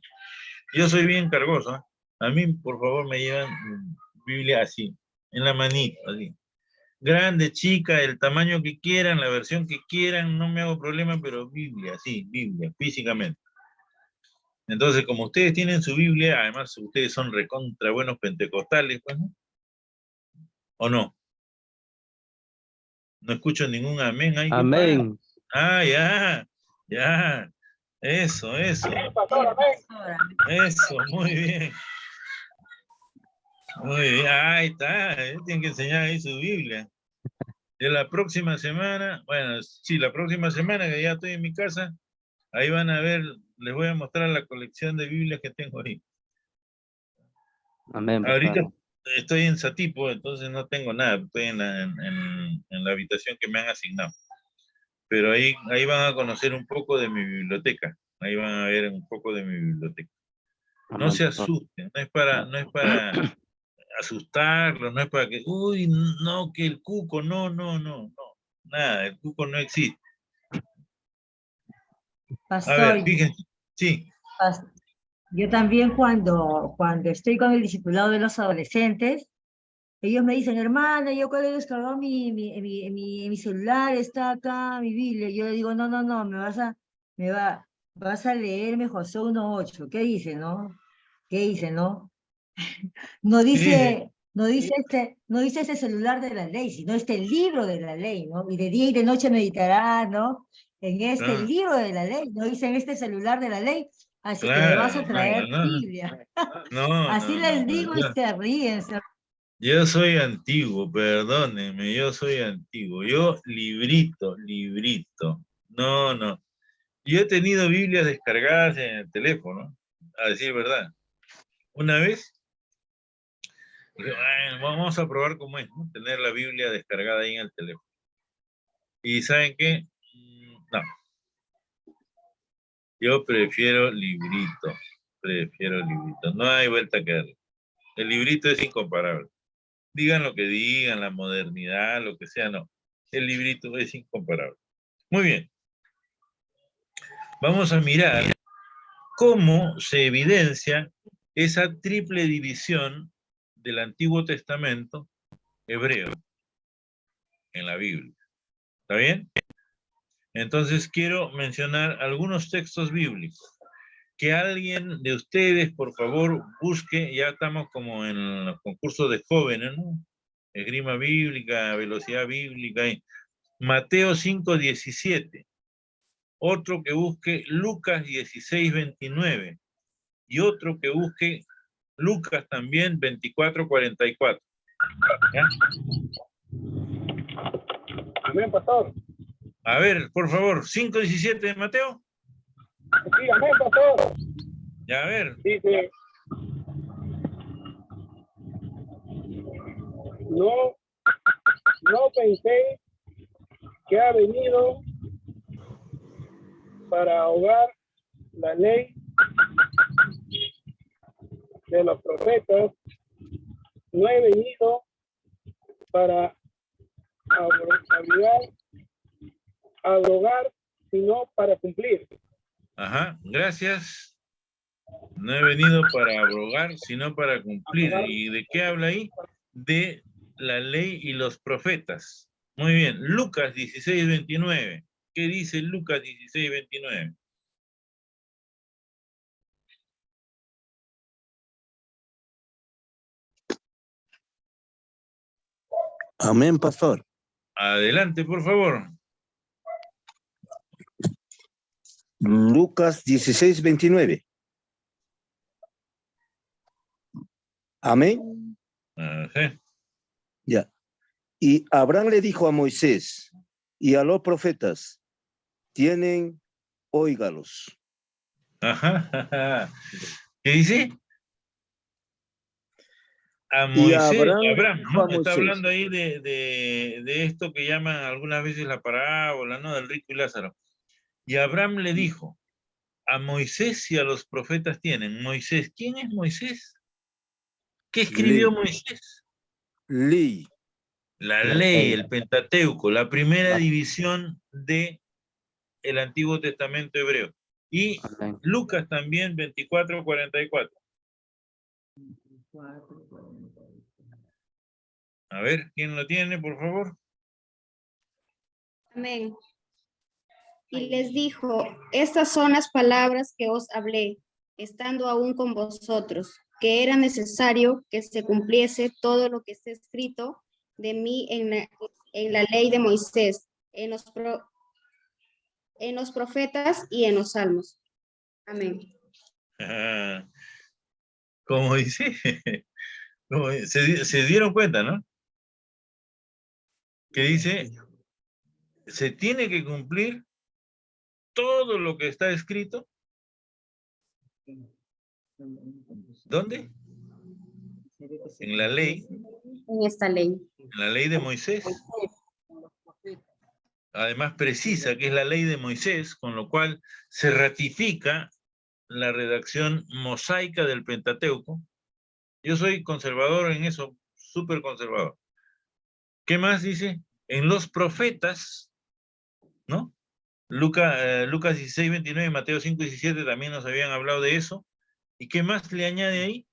yo soy bien cargoso, ¿eh? A mí, por favor, me llevan Biblia así, en la manita, así. Grande, chica, el tamaño que quieran, la versión que quieran, no me hago problema, pero Biblia, sí, Biblia, físicamente. Entonces, como ustedes tienen su Biblia, además ustedes son recontra buenos pentecostales, pues, ¿no? ¿O no? No escucho ningún amén ahí. Amén. Ah, ya. Eso. Eso, muy bien. Muy bien, ahí está. Tienen que enseñar ahí su Biblia. De la próxima semana, bueno, sí, la próxima semana que ya estoy en mi casa, ahí van a ver, les voy a mostrar la colección de Biblias que tengo ahí. Amén, Ahorita pastor. estoy en Satipo, entonces no tengo nada, estoy en la habitación que me han asignado. Pero ahí van a conocer un poco de mi biblioteca, ahí van a ver un poco de mi biblioteca. No Amén, se pastor. asusten, no es para asustarlos, no es para que, uy, no, que el cuco, no, nada, el cuco no existe. A ver, Pastor, fíjense, sí. yo también cuando estoy con el discipulado de los adolescentes, ellos me dicen, hermana, yo cuando he descargado mi celular, está acá mi Biblia. Yo le digo, no, vas a leerme Josué 1:8. ¿Qué dice, no? ¿Qué dice, no? No Sí. dice ese celular de la ley, sino este libro de la ley, ¿no? Y de día y de noche meditará, ¿no? En este Ah, libro de la ley, no dice en este celular de la ley, así que me vas a claro, traer no. Biblia. No, Así les digo y se ríen. Yo soy antiguo, perdónenme, yo soy antiguo. Yo librito. No. Yo he tenido Biblias descargadas en el teléfono, a decir verdad. Una vez, dije, "Bueno, vamos a probar cómo es, ¿no? Tener la Biblia descargada ahí en el teléfono. Y ¿saben qué? No. Yo prefiero librito. Prefiero librito. No hay vuelta que darle. El librito es incomparable. Digan lo que digan, la modernidad, lo que sea, no. El librito es incomparable. Muy bien. Vamos a mirar cómo se evidencia esa triple división del Antiguo Testamento hebreo en la Biblia. ¿Está bien? Entonces quiero mencionar algunos textos bíblicos. Que alguien de ustedes, por favor, busque, ya estamos como en los concursos de jóvenes, ¿no? Esgrima bíblica, velocidad bíblica. Mateo 5:17. Otro que busque Lucas 16:29. Y otro que busque Lucas también 24:44. ¿Ya? Amén, pastor. A ver, por favor, 5:17 de Mateo. Sí, amén, pastor. Ya, a ver. Dice, no pensé que ha venido para ahogar la ley de los profetas. No he venido para abrogar, sino para cumplir. Ajá, gracias. No he venido para abrogar, sino para cumplir. ¿Y de qué habla ahí? De la ley y los profetas. Muy bien, Lucas 16:29. ¿Qué dice Lucas 16:29? Amén, pastor. Adelante, por favor. Lucas 16:29. Amén. Ajá. Ya. Y Abraham le dijo a Moisés y a los profetas, tienen, óigalos. Ajá. ¿Qué dice? A Y Moisés, Abraham ¿no? a Moisés. Está hablando ahí de esto que llaman algunas veces la parábola, ¿no? Del rico y Lázaro. Y Abraham le dijo, a Moisés y a los profetas tienen. Moisés, ¿quién es Moisés? ¿Qué escribió Moisés? Ley. La ley, el Pentateuco, la primera división de el Antiguo Testamento hebreo. Y Lucas también 24:44. A ver, ¿quién lo tiene, por favor? Amén. Y les dijo, estas son las palabras que os hablé, estando aún con vosotros, que era necesario que se cumpliese todo lo que está escrito de mí en la ley de Moisés, en los profetas y en los salmos. Amén. Como dice, se dieron cuenta, ¿no? Que dice, se tiene que cumplir todo lo que está escrito. ¿Dónde? En la ley. En esta ley. En la ley de Moisés. Además precisa que es la ley de Moisés, con lo cual se ratifica la redacción mosaica del Pentateuco. Yo soy conservador en eso, súper conservador. ¿Qué más dice? En los profetas, ¿no? Lucas 16:29 y Mateo 5:17 también nos habían hablado de eso. ¿Y qué más le añade ahí?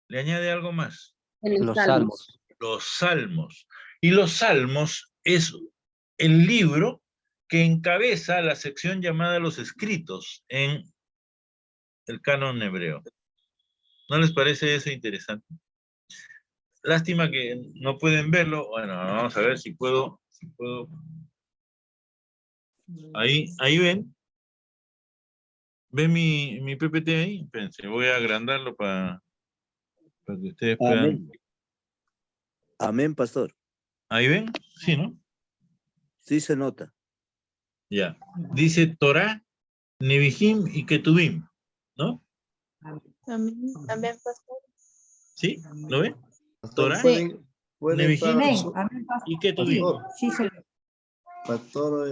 Le añade algo más. Los salmos. Los salmos. Y los salmos es el libro que encabeza la sección llamada los escritos en el canon hebreo. ¿No les parece eso interesante? Lástima que no pueden verlo. Bueno, vamos a ver si puedo. Ahí ven. ¿Ven mi PPT ahí? Pensé, voy a agrandarlo para que ustedes puedan. Amén. Amén, pastor. ¿Ahí ven? Sí, ¿no? Sí se nota. Ya. Dice Torah, Nebihim y Ketubim, ¿no? También, pastor. ¿Sí? ¿Lo ven? Torah, Sí. Nebihim y Ketubim. Sí, Pastor,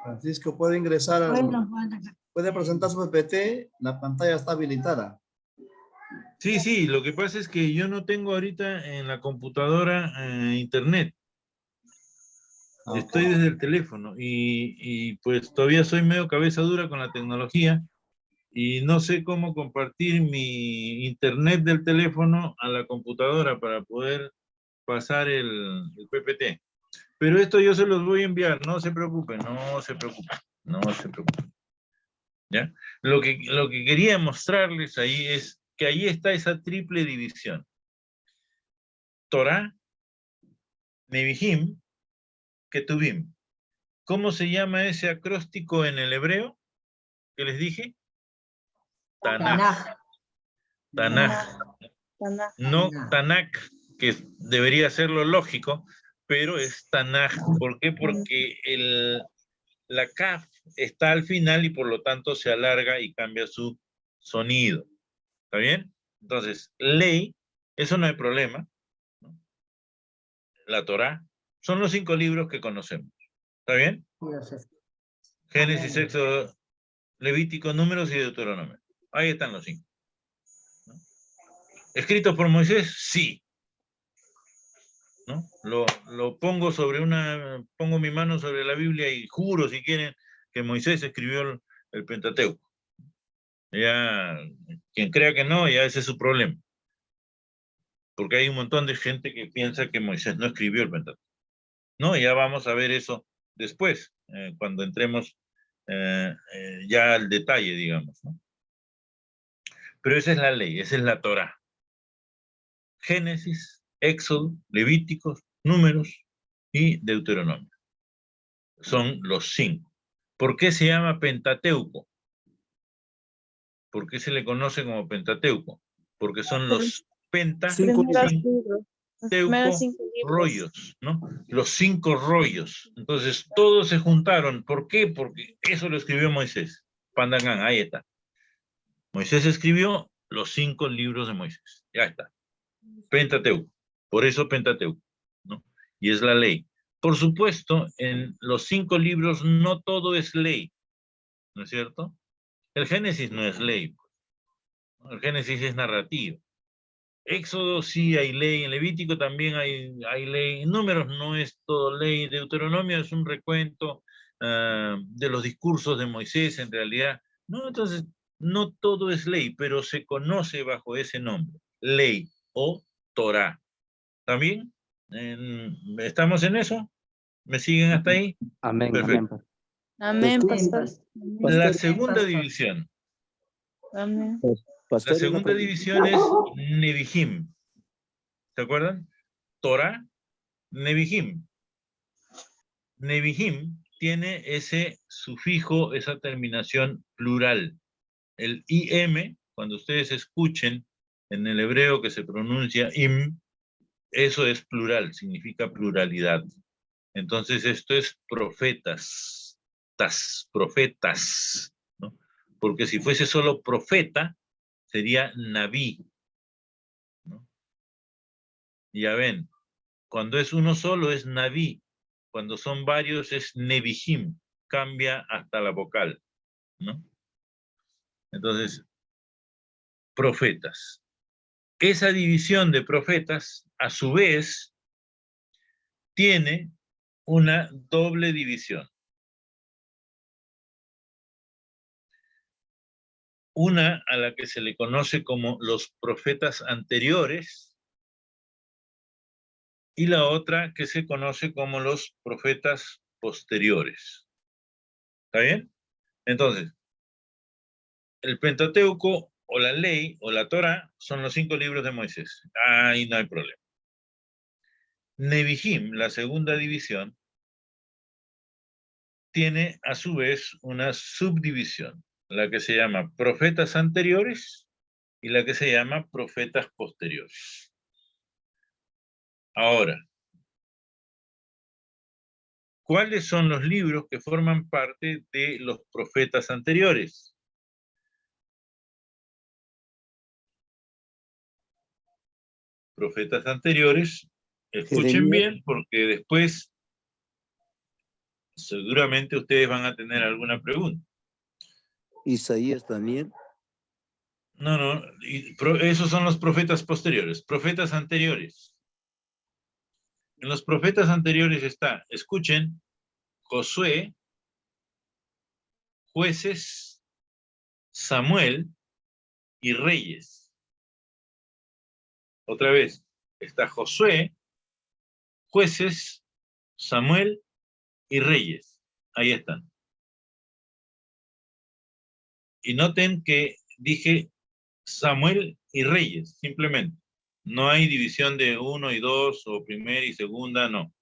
Francisco, puede ingresar al... Bueno, Puede presentar su PPT, la pantalla está habilitada. Sí, sí, lo que pasa es que yo no tengo ahorita en la computadora internet. Estoy desde el teléfono y pues todavía soy medio cabeza dura con la tecnología y no sé cómo compartir mi internet del teléfono a la computadora para poder pasar el PPT. Pero esto yo se los voy a enviar, no se preocupen, no se preocupen, no se preocupen. ¿Ya? Lo que quería mostrarles ahí es que ahí está esa triple división. Torah, Nevihim, Ketuvim. ¿Cómo se llama ese acróstico en el hebreo que les dije? Tanaj. Tanaj. No Tanakh, que debería ser lo lógico, pero es Tanaj. ¿Por qué? Porque la kaf está al final y por lo tanto se alarga y cambia su sonido. ¿Está bien? Entonces, ley, eso no hay problema. ¿No? La Torá, son los 5 libros que conocemos. ¿Está bien? Génesis, Éxodo, Levítico, Números y Deuteronomio. Ahí están los 5. ¿No? ¿Escritos por Moisés? Sí. ¿No? Lo pongo pongo mi mano sobre la Biblia y juro, si quieren, que Moisés escribió el Pentateuco. Ya, quien crea que no, ya ese es su problema. Porque hay un montón de gente que piensa que Moisés no escribió el Pentateuco. No, ya vamos a ver eso después, cuando entremos ya al detalle, digamos, ¿no? Pero esa es la ley, esa es la Torá. Génesis, Éxodo, Levíticos, Números y Deuteronomio. Son los 5. ¿Por qué se llama Pentateuco? ¿Por qué se le conoce como Pentateuco? Porque son los rollos, ¿no? Los 5 rollos. Entonces, todos se juntaron. ¿Por qué? Porque eso lo escribió Moisés. Pandangán, ahí está. Moisés escribió los 5 libros de Moisés. Ya está. Pentateuco. Por eso Pentateuco, ¿no? Y es la ley. Por supuesto, en los 5 libros no todo es ley, ¿no es cierto? El Génesis no es ley. El Génesis es narrativo. Éxodo sí hay ley, en Levítico también hay ley, en Números no es todo ley, Deuteronomio es un recuento de los discursos de Moisés en realidad, no, entonces no todo es ley, pero se conoce bajo ese nombre, ley o Torah. ¿También? ¿Estamos en eso? ¿Me siguen hasta ahí? Amén, Perfecto. Amén, pastor. La segunda división. Amén. La segunda división es Nevihim. ¿Se acuerdan? Torah, Nevihim. Nevihim tiene ese sufijo, esa terminación plural. El im, cuando ustedes escuchen en el hebreo que se pronuncia im, eso es plural, significa pluralidad. Entonces esto es profetas, profetas, ¿no? Porque si fuese solo profeta, sería Naví, ¿no? Ya ven, cuando es uno solo es Naví, cuando son varios es Nevihim, cambia hasta la vocal, ¿no? Entonces, profetas. Esa división de profetas, a su vez, tiene una doble división. Una a la que se le conoce como los profetas anteriores y la otra que se conoce como los profetas posteriores. ¿Está bien? Entonces, el Pentateuco o la ley o la Torah son los 5 libros de Moisés. Ahí no hay problema. Nevihim, la segunda división, tiene a su vez una subdivisión, la que se llama profetas anteriores y la que se llama profetas posteriores. Ahora, ¿cuáles son los libros que forman parte de los profetas anteriores? Profetas anteriores, escuchen bien porque después seguramente ustedes van a tener alguna pregunta. Isaías, Daniel. No, no, esos son los profetas posteriores. Profetas anteriores. En los profetas anteriores está, escuchen, Josué, Jueces, Samuel y Reyes. Otra vez, está Josué, Jueces, Samuel y Reyes. Ahí están. Y noten que dije Samuel y Reyes, simplemente. No hay división de 1 y 2 o primera y segunda, no.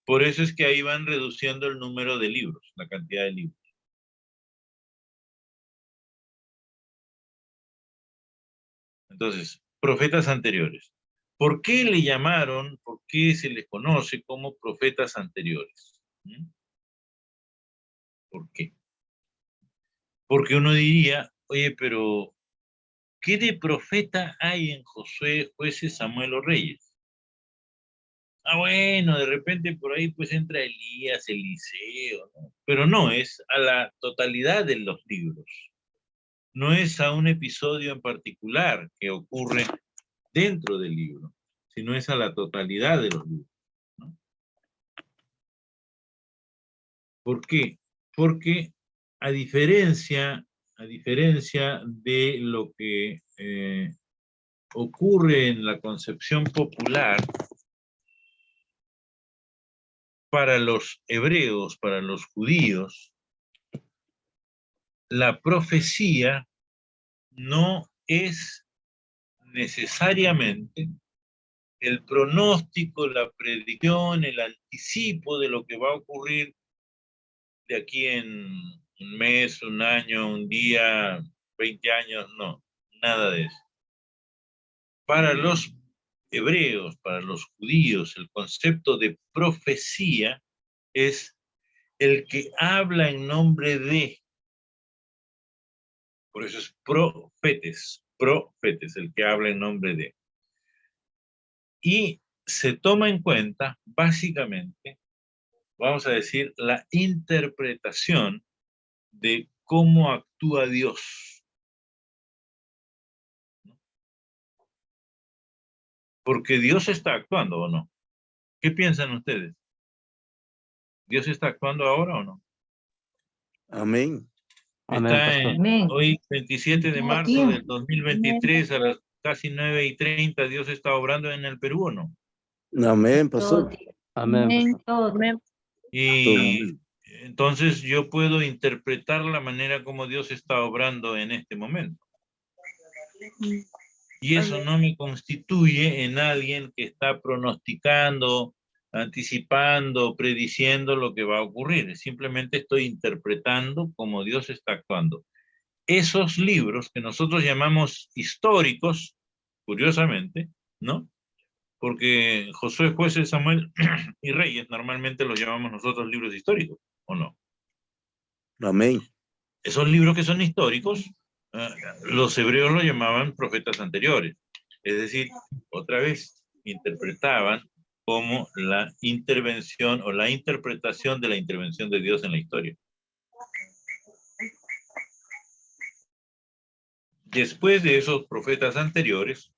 Por eso es que ahí van reduciendo el número de libros, la cantidad de libros. Entonces, profetas anteriores. ¿Por qué le llamaron, por qué se les conoce como profetas anteriores? ¿Por qué? Porque uno diría, oye, pero ¿qué de profeta hay en Josué, Jueces, Samuel o Reyes? Ah, bueno, de repente por ahí pues entra Elías, Eliseo, ¿no? Pero no, es a la totalidad de los libros. No es a un episodio en particular que ocurre dentro del libro, sino es a la totalidad de los libros, ¿no? ¿Por qué? Porque a diferencia de lo que ocurre en la concepción popular, para los hebreos, para los judíos, la profecía no es necesariamente el pronóstico, la predicción, el anticipo de lo que va a ocurrir de aquí en un mes, un año, un día, 20 años, no, nada de eso. Para los hebreos, para los judíos, el concepto de profecía es el que habla en nombre de. Por eso es profetes, el que habla en nombre de. Y se toma en cuenta, básicamente, vamos a decir, la interpretación de cómo actúa Dios. Porque Dios está actuando, ¿o no? ¿Qué piensan ustedes? ¿Dios está actuando ahora o no? Amén. Está hoy 27 de marzo del 2023 a las casi 9:30. Dios está obrando en el Perú, ¿o no? Amén, pastor. Amén. Y entonces yo puedo interpretar la manera como Dios está obrando en este momento. Y eso no me constituye en alguien que está pronosticando, anticipando, prediciendo lo que va a ocurrir. Simplemente estoy interpretando cómo Dios está actuando. Esos libros que nosotros llamamos históricos, curiosamente, ¿no? Porque Josué, Jueces, Samuel y Reyes normalmente los llamamos nosotros libros históricos, ¿o no? Amén. Esos libros que son históricos, los hebreos lo llamaban profetas anteriores. Es decir, otra vez, interpretaban como la intervención o la interpretación de la intervención de Dios en la historia. Después de esos profetas anteriores,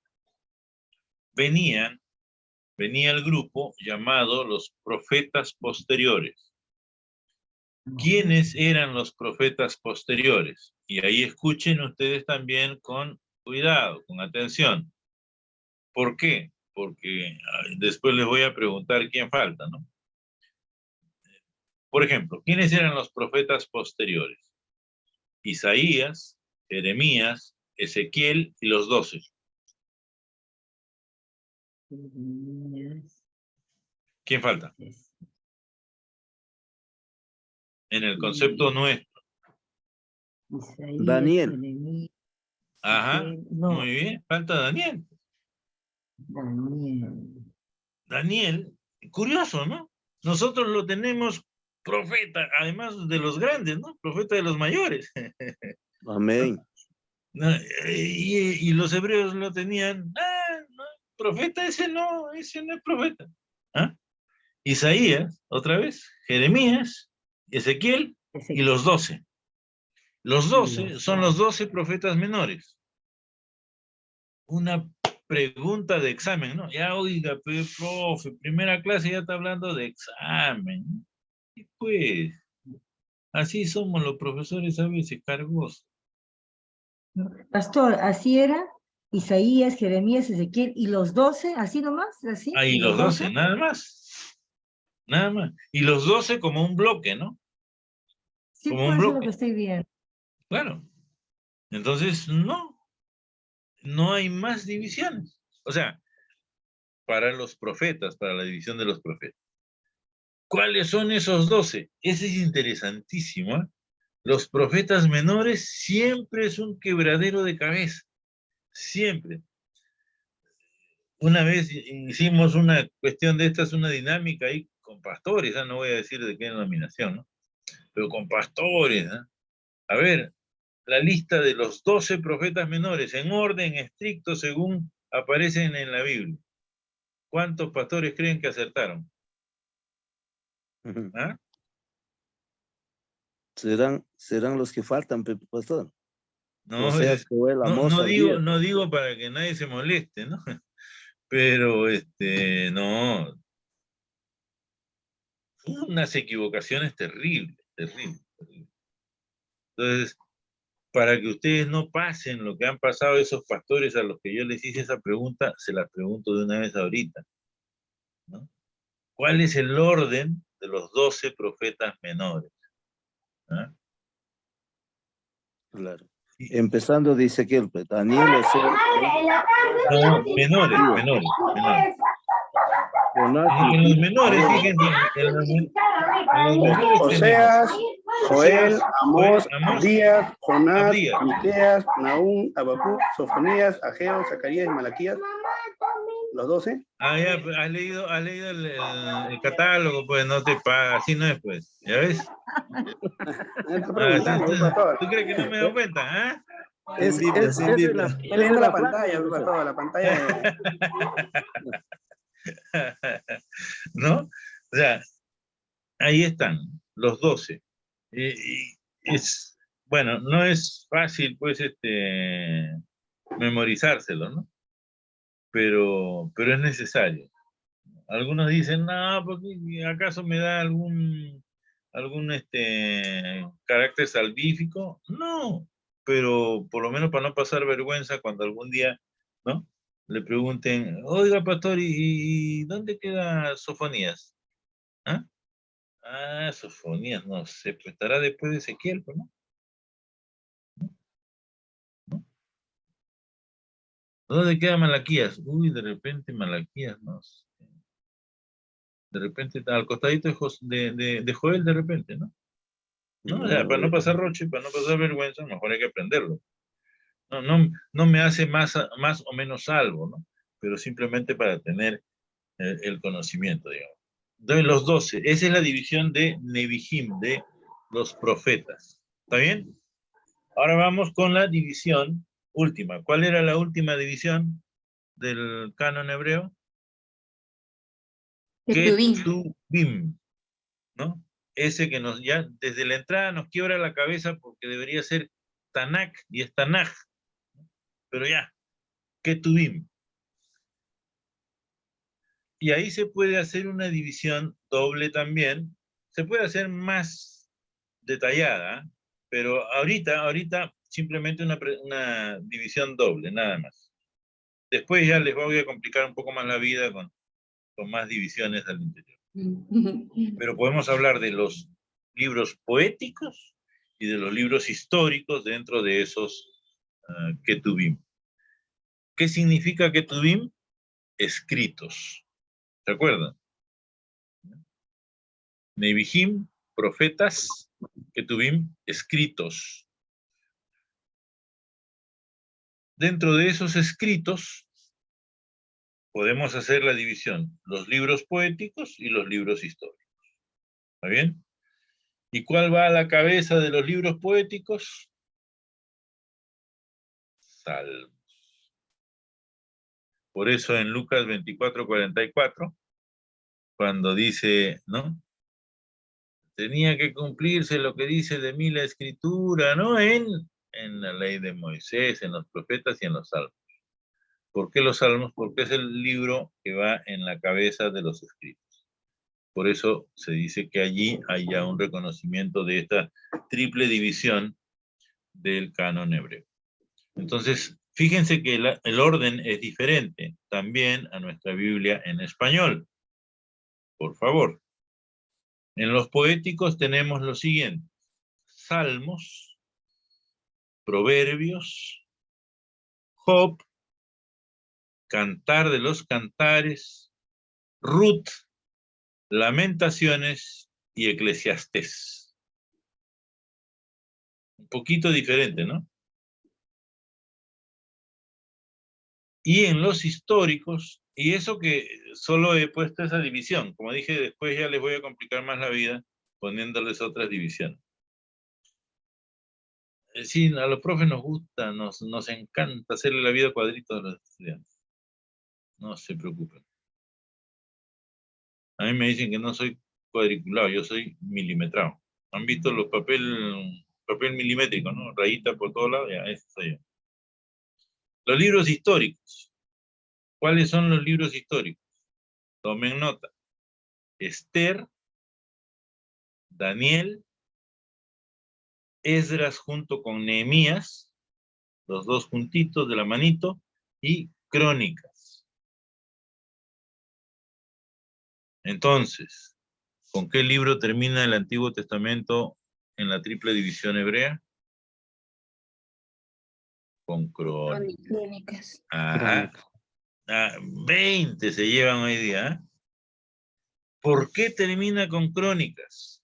venía el grupo llamado los profetas posteriores. ¿Quiénes eran los profetas posteriores? Y ahí escuchen ustedes también con cuidado, con atención. ¿Por qué? Porque después les voy a preguntar quién falta, ¿no? Por ejemplo, ¿quiénes eran los profetas posteriores? Isaías, Jeremías, Ezequiel y los 12. ¿Quién falta? En el concepto nuestro. Daniel. Ajá, muy bien, falta Daniel. Daniel, curioso, ¿no? Nosotros lo tenemos profeta, además de los grandes, ¿no? Profeta de los mayores. Amén. Y los hebreos lo tenían, no, profeta, ese no es profeta. ¿Ah? Isaías, otra vez, Jeremías, Ezequiel y los 12. Los 12 son los 12 profetas menores. Una pregunta de examen, ¿no? Ya, oiga, profe, primera clase ya está hablando de examen. Y pues, así somos los profesores a veces, cargosos. Pastor, así era Isaías, Jeremías, Ezequiel y los 12, así nomás, así. Ahí los 12, nada más. Nada más. Y los 12 como un bloque, ¿no? Sí, Como pues un eso es lo bloque. que estoy viendo. Claro. Entonces, no hay más divisiones. O sea, para los profetas, para la división de los profetas. ¿Cuáles son esos 12? Ese es interesantísimo, ¿eh? Los profetas menores siempre es un quebradero de cabeza. Siempre. Una vez hicimos una cuestión de estas, una dinámica ahí con pastores, no voy a decir de qué denominación, ¿no? Pero con pastores, ¿no? A ver, la lista de los 12 profetas menores en orden estricto según aparecen en la Biblia. ¿Cuántos pastores creen que acertaron? ¿Ah? Serán los que faltan, pastor. No, O sea, Joel, Amós, Abdías. no digo para que nadie se moleste, ¿no? Pero, no. Unas equivocaciones terribles, terribles. Entonces, para que ustedes no pasen lo que han pasado esos pastores a los que yo les hice esa pregunta, se las pregunto de una vez ahorita, ¿no? ¿Cuál es el orden de los 12 profetas menores? ¿Ah? Claro. Empezando dice que el Daniel, o sea, No, menores. En los menores, fíjense, en los menores Oseas, Joel, Amós, Amós, Abdías, Jonás, Abdías. Miqueas, Nahum, Habacuc, Sofonías, Ageo, Zacarías y Malaquías. Los 12. Ah, ya, pues, has leído el catálogo, pues no te paga, así no es, pues, ¿ya ves? ¿Tú crees que no me doy cuenta, ah? Sin Biblia, sin Biblia. Estoy leyendo la pantalla, pastor, la pantalla de... ¿No? O sea, ahí están, los 12. Bueno, no es fácil, pues, memorizárselo, ¿no? Pero es necesario. Algunos dicen, no, porque ¿acaso me da algún carácter salvífico? No, pero por lo menos para no pasar vergüenza cuando algún día, ¿no? Le pregunten, oiga, pastor, ¿y dónde queda Sofonías? ¿Ah? Ah, Sofonías, no sé, pues estará después de Ezequiel, pues, ¿no? ¿Dónde queda Malaquías? Uy, de repente Malaquías, no sé. De repente al costadito de Joel, de repente, ¿no? No, o sea, para no pasar roche, para no pasar vergüenza, mejor hay que aprenderlo. No me hace más o menos salvo, ¿no? Pero simplemente para tener el conocimiento, digamos. Entonces, los 12, esa es la división de Nebihim, de los profetas. ¿Está bien? Ahora vamos con la división última. ¿Cuál era la última división del canon hebreo? Ketubim, ¿no? Ese que ya desde la entrada nos quiebra la cabeza porque debería ser Tanakh y es Tanaj. Pero ya, Ketubim. Y ahí se puede hacer una división doble también. Se puede hacer más detallada, pero ahorita simplemente una división doble, nada más. Después ya les voy a complicar un poco más la vida con más divisiones al interior. Pero podemos hablar de los libros poéticos y de los libros históricos dentro de esos Ketubim. ¿Qué significa Ketubim? Escritos. ¿Se acuerdan? Nebihim, profetas, Ketubim, escritos. Dentro de esos escritos podemos hacer la división, los libros poéticos y los libros históricos. ¿Está bien? ¿Y cuál va a la cabeza de los libros poéticos? Salmos. Por eso en Lucas 24:44, cuando dice, ¿no? tenía que cumplirse lo que dice de mí la Escritura, ¿no? En la ley de Moisés, en los profetas y en los salmos. ¿Por qué los salmos? Porque es el libro que va en la cabeza de los escritos. Por eso se dice que allí hay ya un reconocimiento de esta triple división del canon hebreo. Entonces, fíjense que el orden es diferente también a nuestra Biblia en español. Por favor. En los poéticos tenemos lo siguiente: Salmos, Proverbios, Job, Cantar de los Cantares, Ruth, Lamentaciones y Eclesiastés. Un poquito diferente, ¿no? Y en los históricos, y eso que solo he puesto esa división, como dije, después ya les voy a complicar más la vida poniéndoles otras divisiones. Sí, a los profes nos gusta, nos encanta hacerle la vida cuadritos a los estudiantes. No se preocupen. A mí me dicen que no soy cuadriculado, yo soy milimetrado. ¿Han visto los papel milimétrico, no? Rayita por todos lados, ya, eso soy yo. Los libros históricos. ¿Cuáles son los libros históricos? Tomen nota. Esther, Daniel, Esdras junto con Nehemías, los dos juntitos de la manito, y Crónicas. Entonces, ¿con qué libro termina el Antiguo Testamento en la triple división hebrea? Con Crónicas. Ajá. 20 se llevan hoy día. ¿Eh? ¿Por qué termina con Crónicas?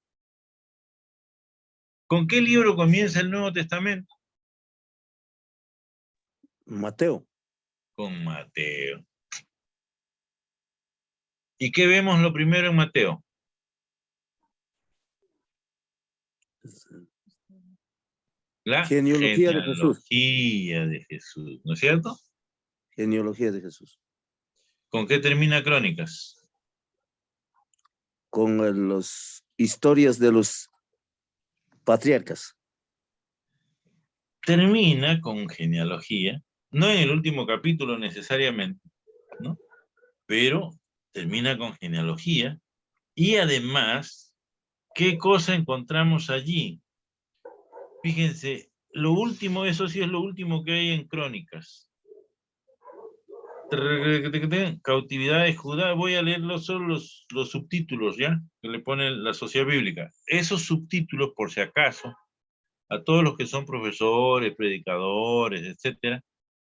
¿Con qué libro comienza el Nuevo Testamento? Mateo. Con Mateo. ¿Y qué vemos lo primero en Mateo? La genealogía de Jesús, ¿no es cierto? Genealogía de Jesús. ¿Con qué termina Crónicas? Con las historias de los patriarcas. Termina con genealogía, no en el último capítulo necesariamente, ¿no? Pero termina con genealogía y además, ¿qué cosa encontramos allí? Fíjense, lo último, eso sí es lo último que hay en Crónicas. Cautividad de Judá, voy a leer solo los subtítulos, ¿ya? Que le pone la Sociedad Bíblica. Esos subtítulos, por si acaso, a todos los que son profesores, predicadores, etcétera,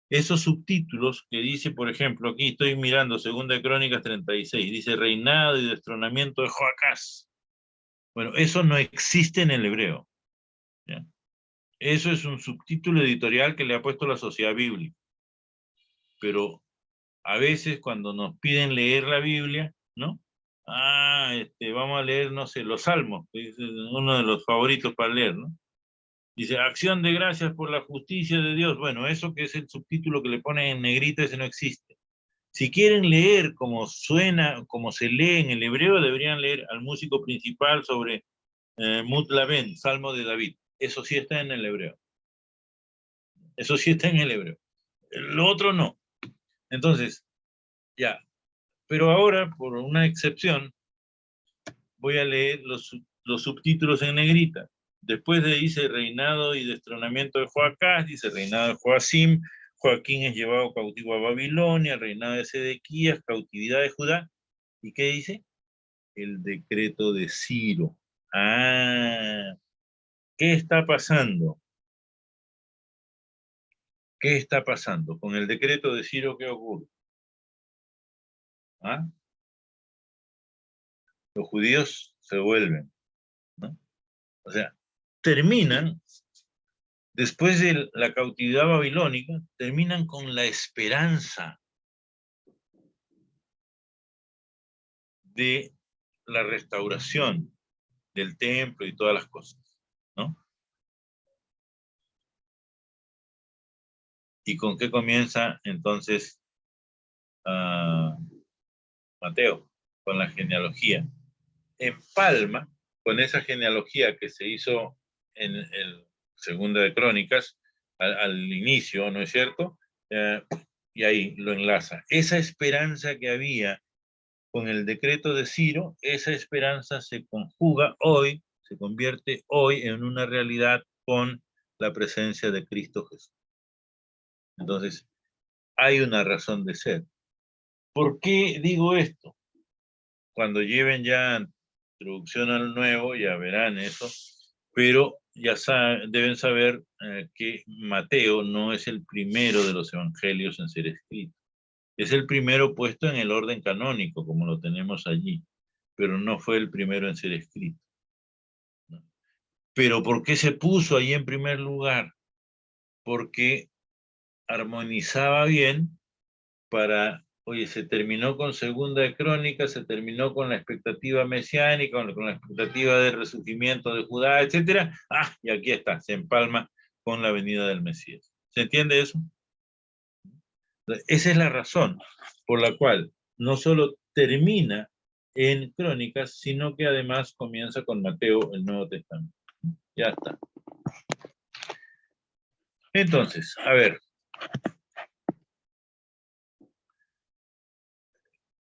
esos subtítulos que dice, por ejemplo, aquí estoy mirando 2 de Crónicas 36, dice reinado y destronamiento de Joacás. Bueno, eso no existe en el hebreo, ¿ya? Eso es un subtítulo editorial que le ha puesto la Sociedad Bíblica. Pero a veces cuando nos piden leer la Biblia, ¿no? Vamos a leer, no sé, los Salmos, que es uno de los favoritos para leer, ¿no? Dice, acción de gracias por la justicia de Dios. Bueno, eso que es el subtítulo que le ponen en negrito, ese no existe. Si quieren leer como suena, como se lee en el hebreo, deberían leer al músico principal sobre Mut Laben, Salmo de David. Eso sí está en el hebreo. Eso sí está en el hebreo. Lo otro no. Entonces, ya. Pero ahora, por una excepción, voy a leer los subtítulos en negrita. Después de dice reinado y destronamiento de Joacás, dice reinado de Joacim, Joaquín es llevado cautivo a Babilonia, reinado de Sedequías, cautividad de Judá. ¿Y qué dice? El decreto de Ciro. ¿Qué está pasando? ¿Qué está pasando? Con el decreto de Ciro, ¿qué ocurre? Los judíos se vuelven, ¿no? O sea, terminan, después de la cautividad babilónica, terminan con la esperanza de la restauración del templo y todas las cosas, ¿no? ¿Y con qué comienza entonces Mateo? Con la genealogía. Empalma con esa genealogía que se hizo en el Segunda de Crónicas, al inicio, ¿no es cierto? Y ahí lo enlaza. Esa esperanza que había con el decreto de Ciro, esa esperanza se conjuga hoy, se convierte hoy en una realidad con la presencia de Cristo Jesús. Entonces, hay una razón de ser. ¿Por qué digo esto? Cuando lleven ya introducción al nuevo, ya verán eso, pero ya deben saber que Mateo no es el primero de los evangelios en ser escrito. Es el primero puesto en el orden canónico, como lo tenemos allí, pero no fue el primero en ser escrito. ¿No? Pero ¿por qué se puso ahí en primer lugar? Porque armonizaba bien para, oye, se terminó con Segunda de Crónicas, se terminó con la expectativa mesiánica, con la expectativa del resurgimiento de Judá, etcétera. Y aquí está, se empalma con la venida del Mesías. ¿Se entiende eso? Esa es la razón por la cual no solo termina en Crónicas, sino que además comienza con Mateo, el Nuevo Testamento. Ya está. Entonces, a ver.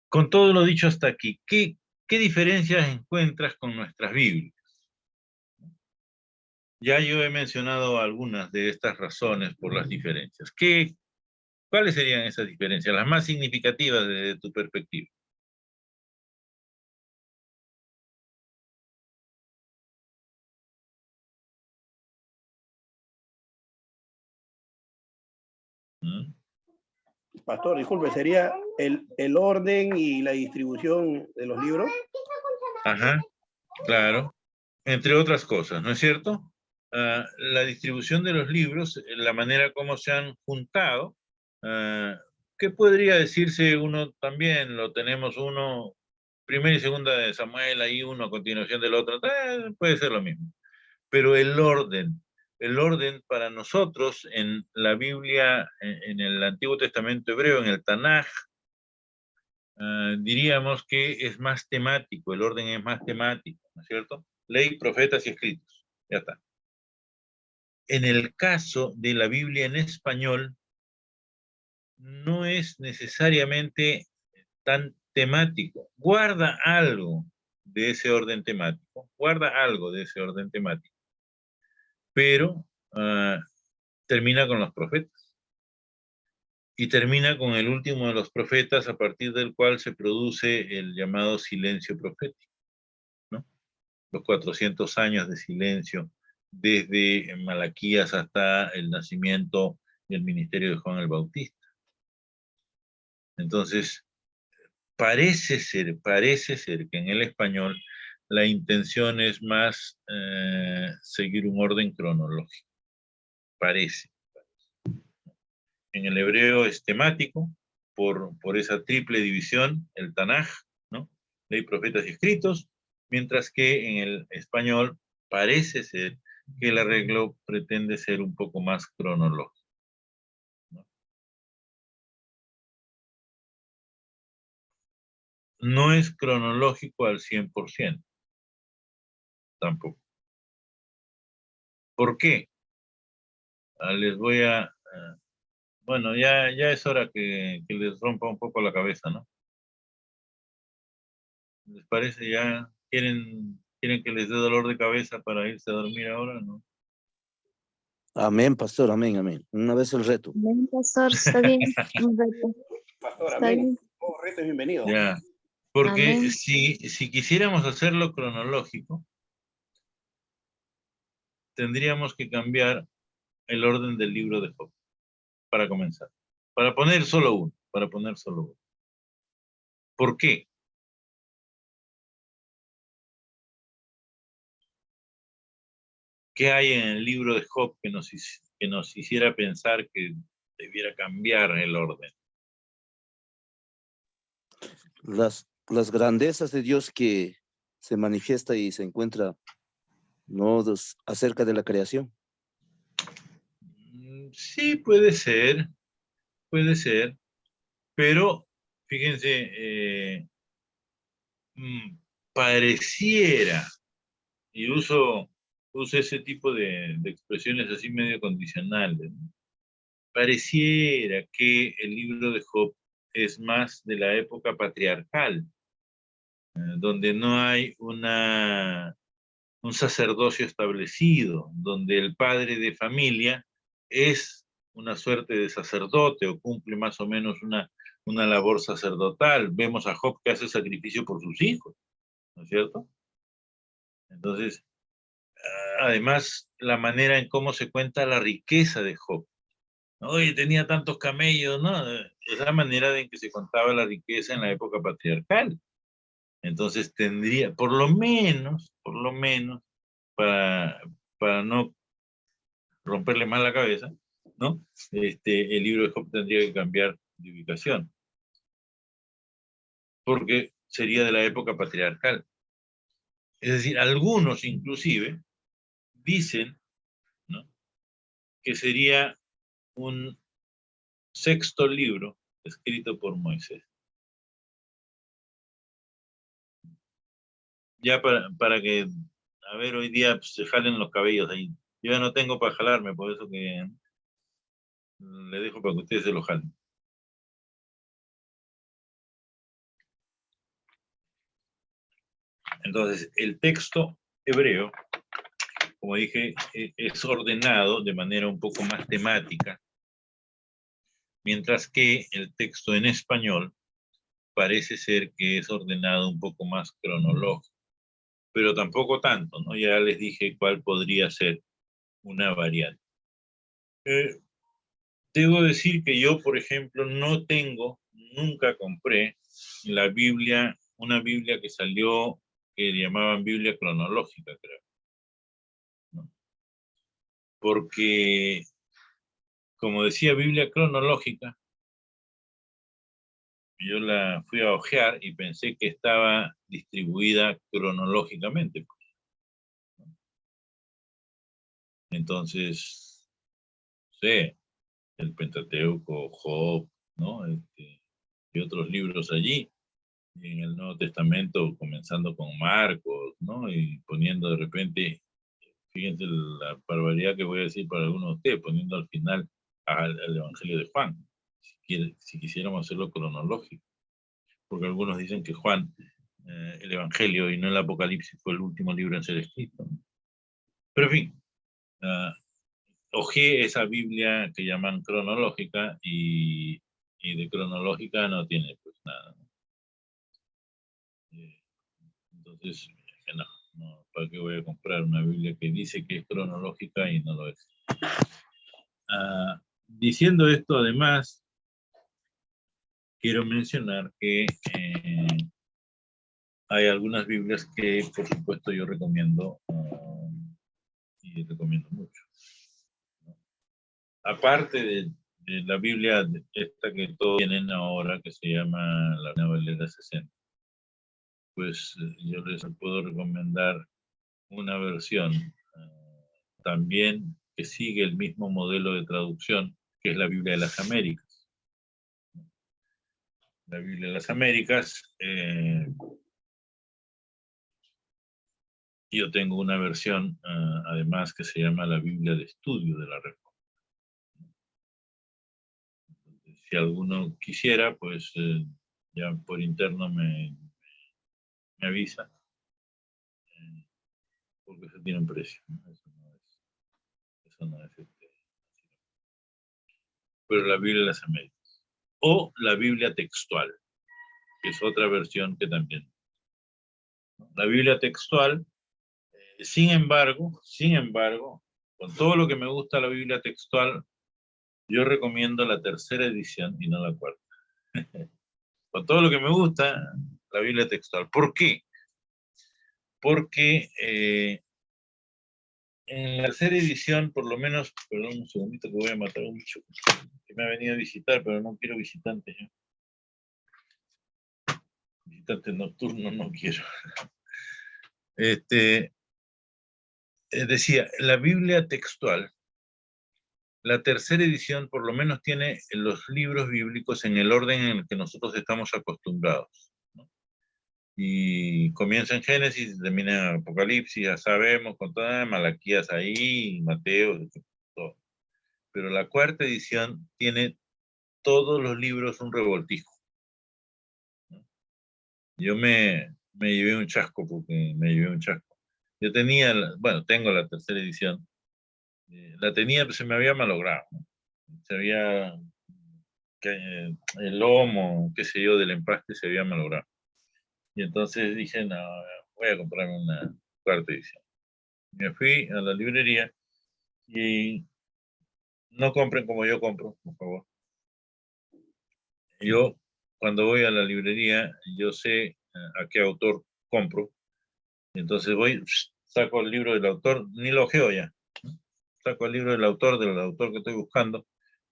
Con todo lo dicho hasta aquí, ¿qué diferencias encuentras con nuestras Biblias? Ya yo he mencionado algunas de estas razones por las diferencias. ¿Cuáles serían esas diferencias, las más significativas desde tu perspectiva? Pastor, disculpe, ¿sería el orden y la distribución de los libros? Ajá, claro. Entre otras cosas, ¿no es cierto? La distribución de los libros, la manera como se han juntado, ¿qué podría decirse uno también? Lo tenemos uno, primera y segunda de Samuel, ahí uno a continuación del otro, puede ser lo mismo. Pero el orden para nosotros en la Biblia, en el Antiguo Testamento hebreo, en el Tanaj, diríamos que es más temático, el orden es más temático, ¿no es cierto? Ley, profetas y escritos, ya está. En el caso de la Biblia en español, no es necesariamente tan temático. Guarda algo de ese orden temático, pero termina con los profetas. Y termina con el último de los profetas, a partir del cual se produce el llamado silencio profético, ¿no? Los 400 años de silencio, desde Malaquías hasta el nacimiento y el ministerio de Juan el Bautista. Entonces, parece ser que en el español la intención es más seguir un orden cronológico. Parece. En el hebreo es temático, por esa triple división, el Tanaj, ¿no? Ley, profetas y escritos, mientras que en el español parece ser que el arreglo pretende ser un poco más cronológico, ¿no? No es cronológico al 100%, tampoco. ¿Por qué? Les voy a... bueno, ya es hora que les rompa un poco la cabeza, ¿no? ¿Les parece? ¿Ya quieren que les dé dolor de cabeza para irse a dormir ahora, no? Amén, pastor, amén, amén. Una vez el reto. Amén, pastor, está bien. Un reto. Pastor, Está amén. bien. Todo reto es bienvenido. Ya, porque Amén. si quisiéramos hacerlo cronológico, tendríamos que cambiar el orden del libro de Job, para comenzar. Para poner solo uno. ¿Por qué? ¿Qué hay en el libro de Job que nos hiciera pensar que debiera cambiar el orden? Las grandezas de Dios que se manifiesta y se encuentra, ¿no? Acerca de la creación. Sí, puede ser, pero fíjense, pareciera Y uso ese tipo de expresiones así medio condicionales, ¿no? Pareciera que el libro de Job es más de la época patriarcal, donde no hay un sacerdocio establecido, donde el padre de familia es una suerte de sacerdote o cumple más o menos una labor sacerdotal. Vemos a Job que hace sacrificio por sus hijos, ¿no es cierto? Entonces, además, la manera en cómo se cuenta la riqueza de Job. Oye, tenía tantos camellos, ¿no? Es la manera en que se contaba la riqueza en la época patriarcal. Entonces tendría, por lo menos, para no romperle más la cabeza, ¿no? El libro de Job tendría que cambiar de ubicación, porque sería de la época patriarcal. Es decir, algunos inclusive dicen, ¿no?, que sería un sexto libro escrito por Moisés. Ya para que, a ver, hoy día pues, se jalen los cabellos ahí. Yo ya no tengo para jalarme, por eso que le dejo para que ustedes se lo jalen. Entonces, el texto hebreo, como dije, es ordenado de manera un poco más temática, mientras que el texto en español parece ser que es ordenado un poco más cronológico, pero tampoco tanto, ¿no? Ya les dije cuál podría ser una variante. Debo decir que yo, por ejemplo, nunca compré la Biblia, una Biblia que salió, que llamaban Biblia cronológica, creo, ¿no? Porque, como decía Biblia cronológica, yo la fui a hojear y pensé que estaba distribuida cronológicamente. Entonces, no sé, el Pentateuco, Job, ¿no? Y otros libros allí, en el Nuevo Testamento, comenzando con Marcos, ¿no? Y poniendo de repente, fíjense la barbaridad que voy a decir para algunos de ustedes, poniendo al final al Evangelio de Juan, si quisiéramos hacerlo cronológico. Porque algunos dicen que Juan, el Evangelio y no el Apocalipsis, fue el último libro en ser escrito, ¿no? Pero en fin, hojeé esa Biblia que llaman cronológica y de cronológica no tiene pues nada, ¿no? Entonces, no, ¿para qué voy a comprar una Biblia que dice que es cronológica y no lo es? Diciendo esto, además, quiero mencionar que hay algunas Biblias que, por supuesto, yo recomiendo y recomiendo mucho, ¿no? Aparte de la Biblia esta que todos tienen ahora, que se llama la Nueva Valera 60, pues yo les puedo recomendar una versión también que sigue el mismo modelo de traducción, que es la Biblia de las Américas. La Biblia de las Américas, yo tengo una versión, además, que se llama la Biblia de Estudio de la Reforma. Si alguno quisiera, pues ya por interno me avisa, porque eso tiene un precio, ¿no? Eso no es pero la Biblia de las Américas. O la Biblia textual, que es otra versión que también. La Biblia textual, sin embargo, con todo lo que me gusta la Biblia textual, yo recomiendo la tercera edición y no la cuarta. Con todo lo que me gusta, la Biblia textual. ¿Por qué? Porque en la tercera edición, por lo menos, perdón un segundito que voy a matar a un bicho que me ha venido a visitar, pero no quiero visitantes yo. Visitantes nocturnos no quiero. Decía, la Biblia textual, la tercera edición por lo menos tiene los libros bíblicos en el orden en el que nosotros estamos acostumbrados, ¿no? Y comienza en Génesis, termina en Apocalipsis, ya sabemos, con todas Malaquías ahí, Mateo, todo. Pero la cuarta edición tiene todos los libros un revoltijo. Yo me llevé un chasco, porque me llevé un chasco. Yo tenía, bueno, tengo la tercera edición. La tenía, pero se me había malogrado, ¿no? Se había, el lomo, qué sé yo, del empaste se había malogrado. Y entonces dije, no, voy a comprarme una cuarta edición. Me fui a la librería y no compren como yo compro, por favor. Yo, cuando voy a la librería, yo sé a qué autor compro. Entonces voy, saco el libro del autor, ni lo ojeo ya. Saco el libro del autor que estoy buscando,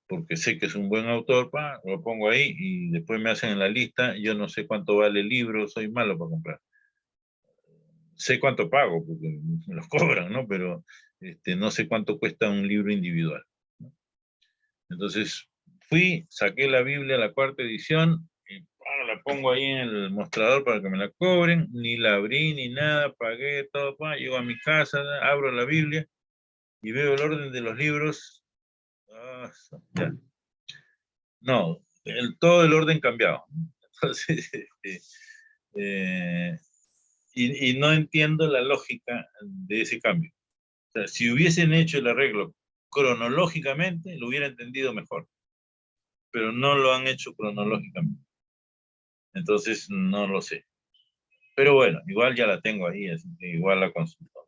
porque sé que es un buen autor, lo pongo ahí y después me hacen en la lista. Yo no sé cuánto vale el libro, soy malo para comprar. Sé cuánto pago, porque me los cobran, ¿no? Pero no sé cuánto cuesta un libro individual, ¿no? Entonces fui, saqué la Biblia, la cuarta edición, y la pongo ahí en el mostrador para que me la cobren, ni la abrí ni nada, pagué todo, llego a mi casa, abro la Biblia y veo el orden de los libros. Ya. No, todo el orden cambiado. Entonces, y no entiendo la lógica de ese cambio. O sea, si hubiesen hecho el arreglo cronológicamente, lo hubiera entendido mejor. Pero no lo han hecho cronológicamente. Entonces, no lo sé. Pero bueno, igual ya la tengo ahí, así que igual la consulto.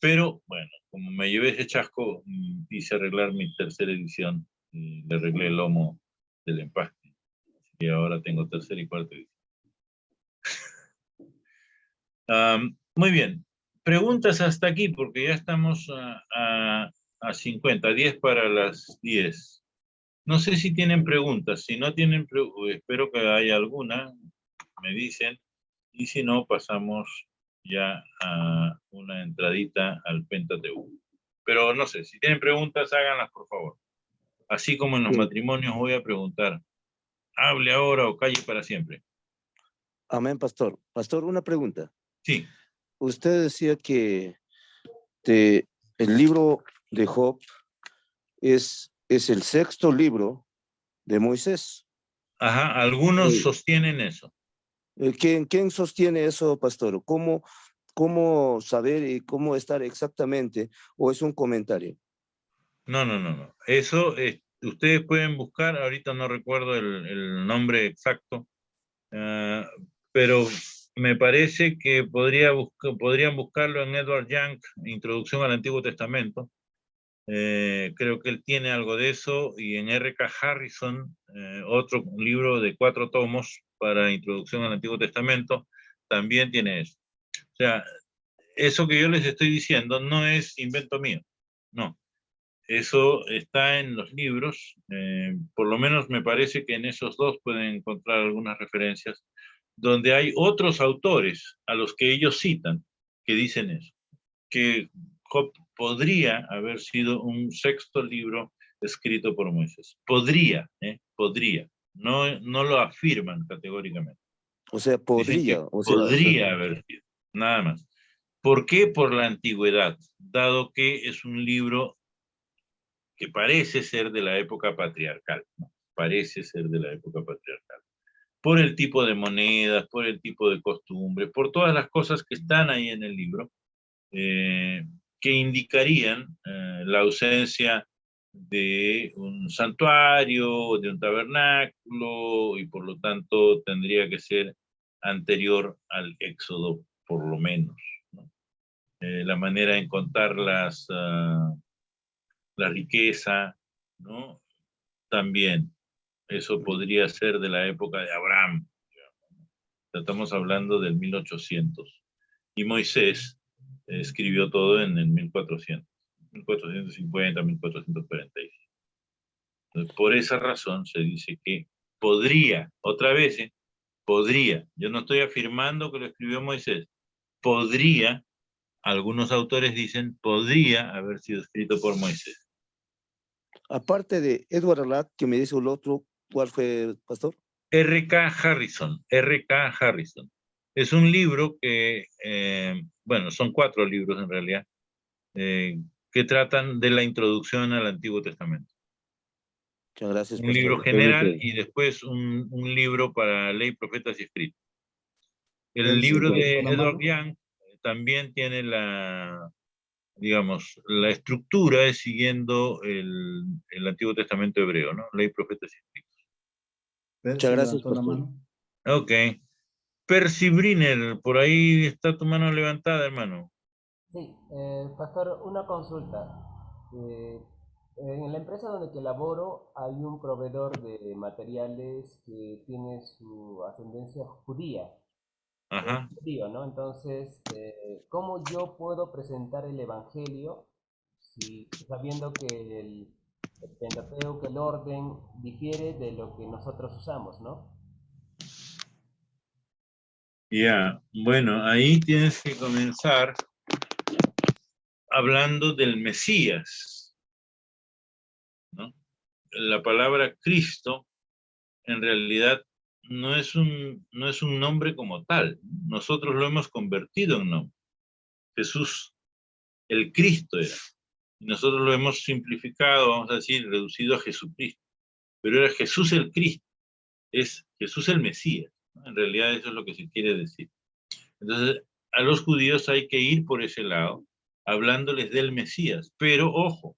Pero bueno, como me llevé ese chasco, hice arreglar mi tercera edición y le arreglé el lomo del empaste. Y ahora tengo tercera y cuarta edición. Muy bien. Preguntas hasta aquí, porque ya estamos a 50, 10 para las 10. No sé si tienen preguntas. Si no tienen, espero que haya alguna, me dicen. Y si no, pasamos ya a una entradita al Pentateuco. Pero no sé, si tienen preguntas, háganlas, por favor. Así como en los matrimonios voy a preguntar, hable ahora o calle para siempre. Amén, pastor. Pastor, una pregunta. Sí. Usted decía que el libro de Job es el sexto libro de Moisés. Ajá, algunos sostienen eso. ¿Quién sostiene eso, pastor? ¿Cómo saber y cómo estar exactamente? ¿O es un comentario? No. Eso, ustedes pueden buscar, ahorita no recuerdo el nombre exacto, pero me parece que podrían buscarlo en Edward Young, Introducción al Antiguo Testamento. Creo que él tiene algo de eso, y en R.K. Harrison, otro libro de 4 tomos para Introducción al Antiguo Testamento, también tiene eso. O sea, eso que yo les estoy diciendo no es invento mío, no. Eso está en los libros, por lo menos me parece que en esos dos pueden encontrar algunas referencias, donde hay otros autores a los que ellos citan que dicen eso, que Job podría haber sido un sexto libro escrito por Moisés. Podría. No lo afirman categóricamente. O sea, podría. Podría haber sido, nada más. ¿Por qué? Por la antigüedad, dado que es un libro que parece ser de la época patriarcal, ¿no? Parece ser de la época patriarcal. Por el tipo de monedas, por el tipo de costumbres, por todas las cosas que están ahí en el libro, que indicarían la ausencia de un santuario, de un tabernáculo, y por lo tanto tendría que ser anterior al Éxodo, por lo menos, ¿no? La manera en contar la riqueza, ¿no? También, eso podría ser de la época de Abraham. Estamos hablando del 1800. Y Moisés escribió todo en el 1400, 1450, 1446. Entonces, por esa razón se dice que podría, otra vez, podría, yo no estoy afirmando que lo escribió Moisés, podría, algunos autores dicen, podría haber sido escrito por Moisés. Aparte de Edward Ladd, que me dice el otro, ¿cuál fue, pastor? R.K. Harrison. Es un libro que, bueno, son 4 libros en realidad, que tratan de la introducción al Antiguo Testamento. Muchas gracias, Un pastor. libro Me general permite. y después un libro para ley, profetas y escritos. El Permiso, libro de con la Edward mano. Young también tiene la, digamos, la estructura es siguiendo el Antiguo Testamento hebreo, ¿no? Ley, profetas y escritos. Muchas Se gracias, levantó la pastor. mano. Ok. Percy Briner, por ahí está tu mano levantada, hermano. Sí, pastor, una consulta. En la empresa donde que laboro hay un proveedor de materiales que tiene su ascendencia judía. Es Ajá. judío, ¿no? Entonces, ¿cómo yo puedo presentar el evangelio si sabiendo que el Pentateuco, el orden, difiere de lo que nosotros usamos, ¿no? Ya, bueno, ahí tienes que comenzar hablando del Mesías, ¿no? La palabra Cristo en realidad no es un nombre como tal. Nosotros lo hemos convertido en nombre. Jesús, el Cristo era. Y nosotros lo hemos simplificado, vamos a decir, reducido a Jesucristo. Pero era Jesús el Cristo, es Jesús el Mesías, ¿no? En realidad eso es lo que se quiere decir. Entonces, a los judíos hay que ir por ese lado, hablándoles del Mesías. Pero ojo,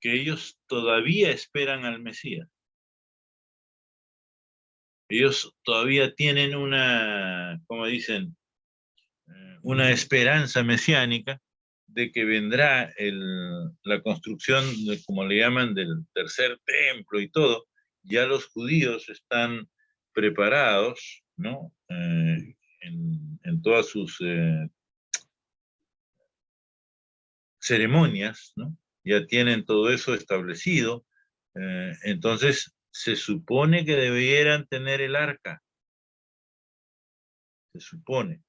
que ellos todavía esperan al Mesías. Ellos todavía tienen una, como dicen, una esperanza mesiánica de que vendrá la construcción, como le llaman, del tercer templo y todo. Ya los judíos están preparados, ¿no? En todas sus ceremonias, ¿no? Ya tienen todo eso establecido. Entonces, se supone que debieran tener el arca. Se supone.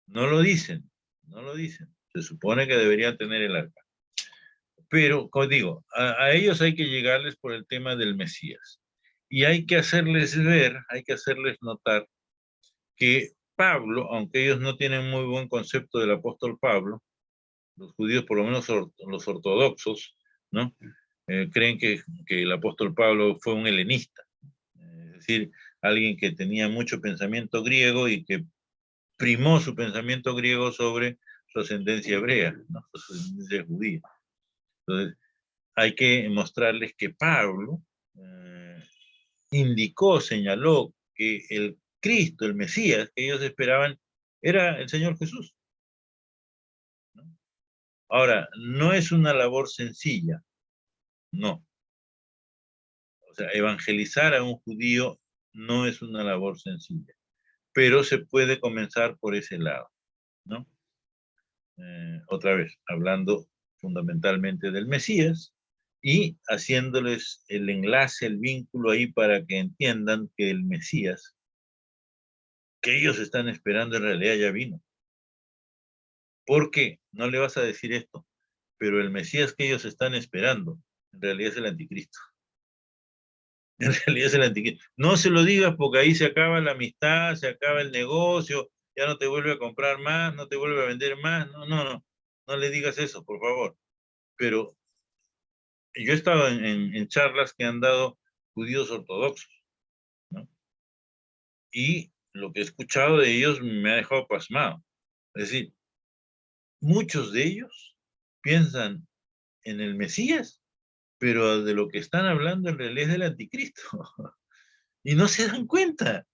No lo dicen, no lo dicen. Se supone que deberían tener el arca. Pero, como digo, a ellos hay que llegarles por el tema del Mesías. Y hay que hacerles ver, hay que hacerles notar que Pablo, aunque ellos no tienen muy buen concepto del apóstol Pablo, los judíos, por lo menos los ortodoxos, ¿no? Creen que el apóstol Pablo fue un helenista, es decir, alguien que tenía mucho pensamiento griego y que primó su pensamiento griego sobre su ascendencia hebrea, ¿no? Su ascendencia judía. Entonces, hay que mostrarles que Pablo indicó, señaló que el Cristo, el Mesías que ellos esperaban, era el Señor Jesús, ¿no? Ahora, no es una labor sencilla, no. O sea, evangelizar a un judío no es una labor sencilla, pero se puede comenzar por ese lado, ¿no? Otra vez, hablando fundamentalmente del Mesías y haciéndoles el enlace, el vínculo ahí para que entiendan que el Mesías que ellos están esperando en realidad ya vino. ¿Por qué? No le vas a decir esto, pero el Mesías que ellos están esperando en realidad es el anticristo. En realidad es el anticristo. No se lo digas porque ahí se acaba la amistad, se acaba el negocio, ya no te vuelve a comprar más, no te vuelve a vender más. No, no, no. No le digas eso, por favor. Pero yo he estado en charlas que han dado judíos ortodoxos, ¿no? Y lo que he escuchado de ellos me ha dejado pasmado. Es decir, muchos de ellos piensan en el Mesías, pero de lo que están hablando en realidad es del anticristo. Y no se dan cuenta.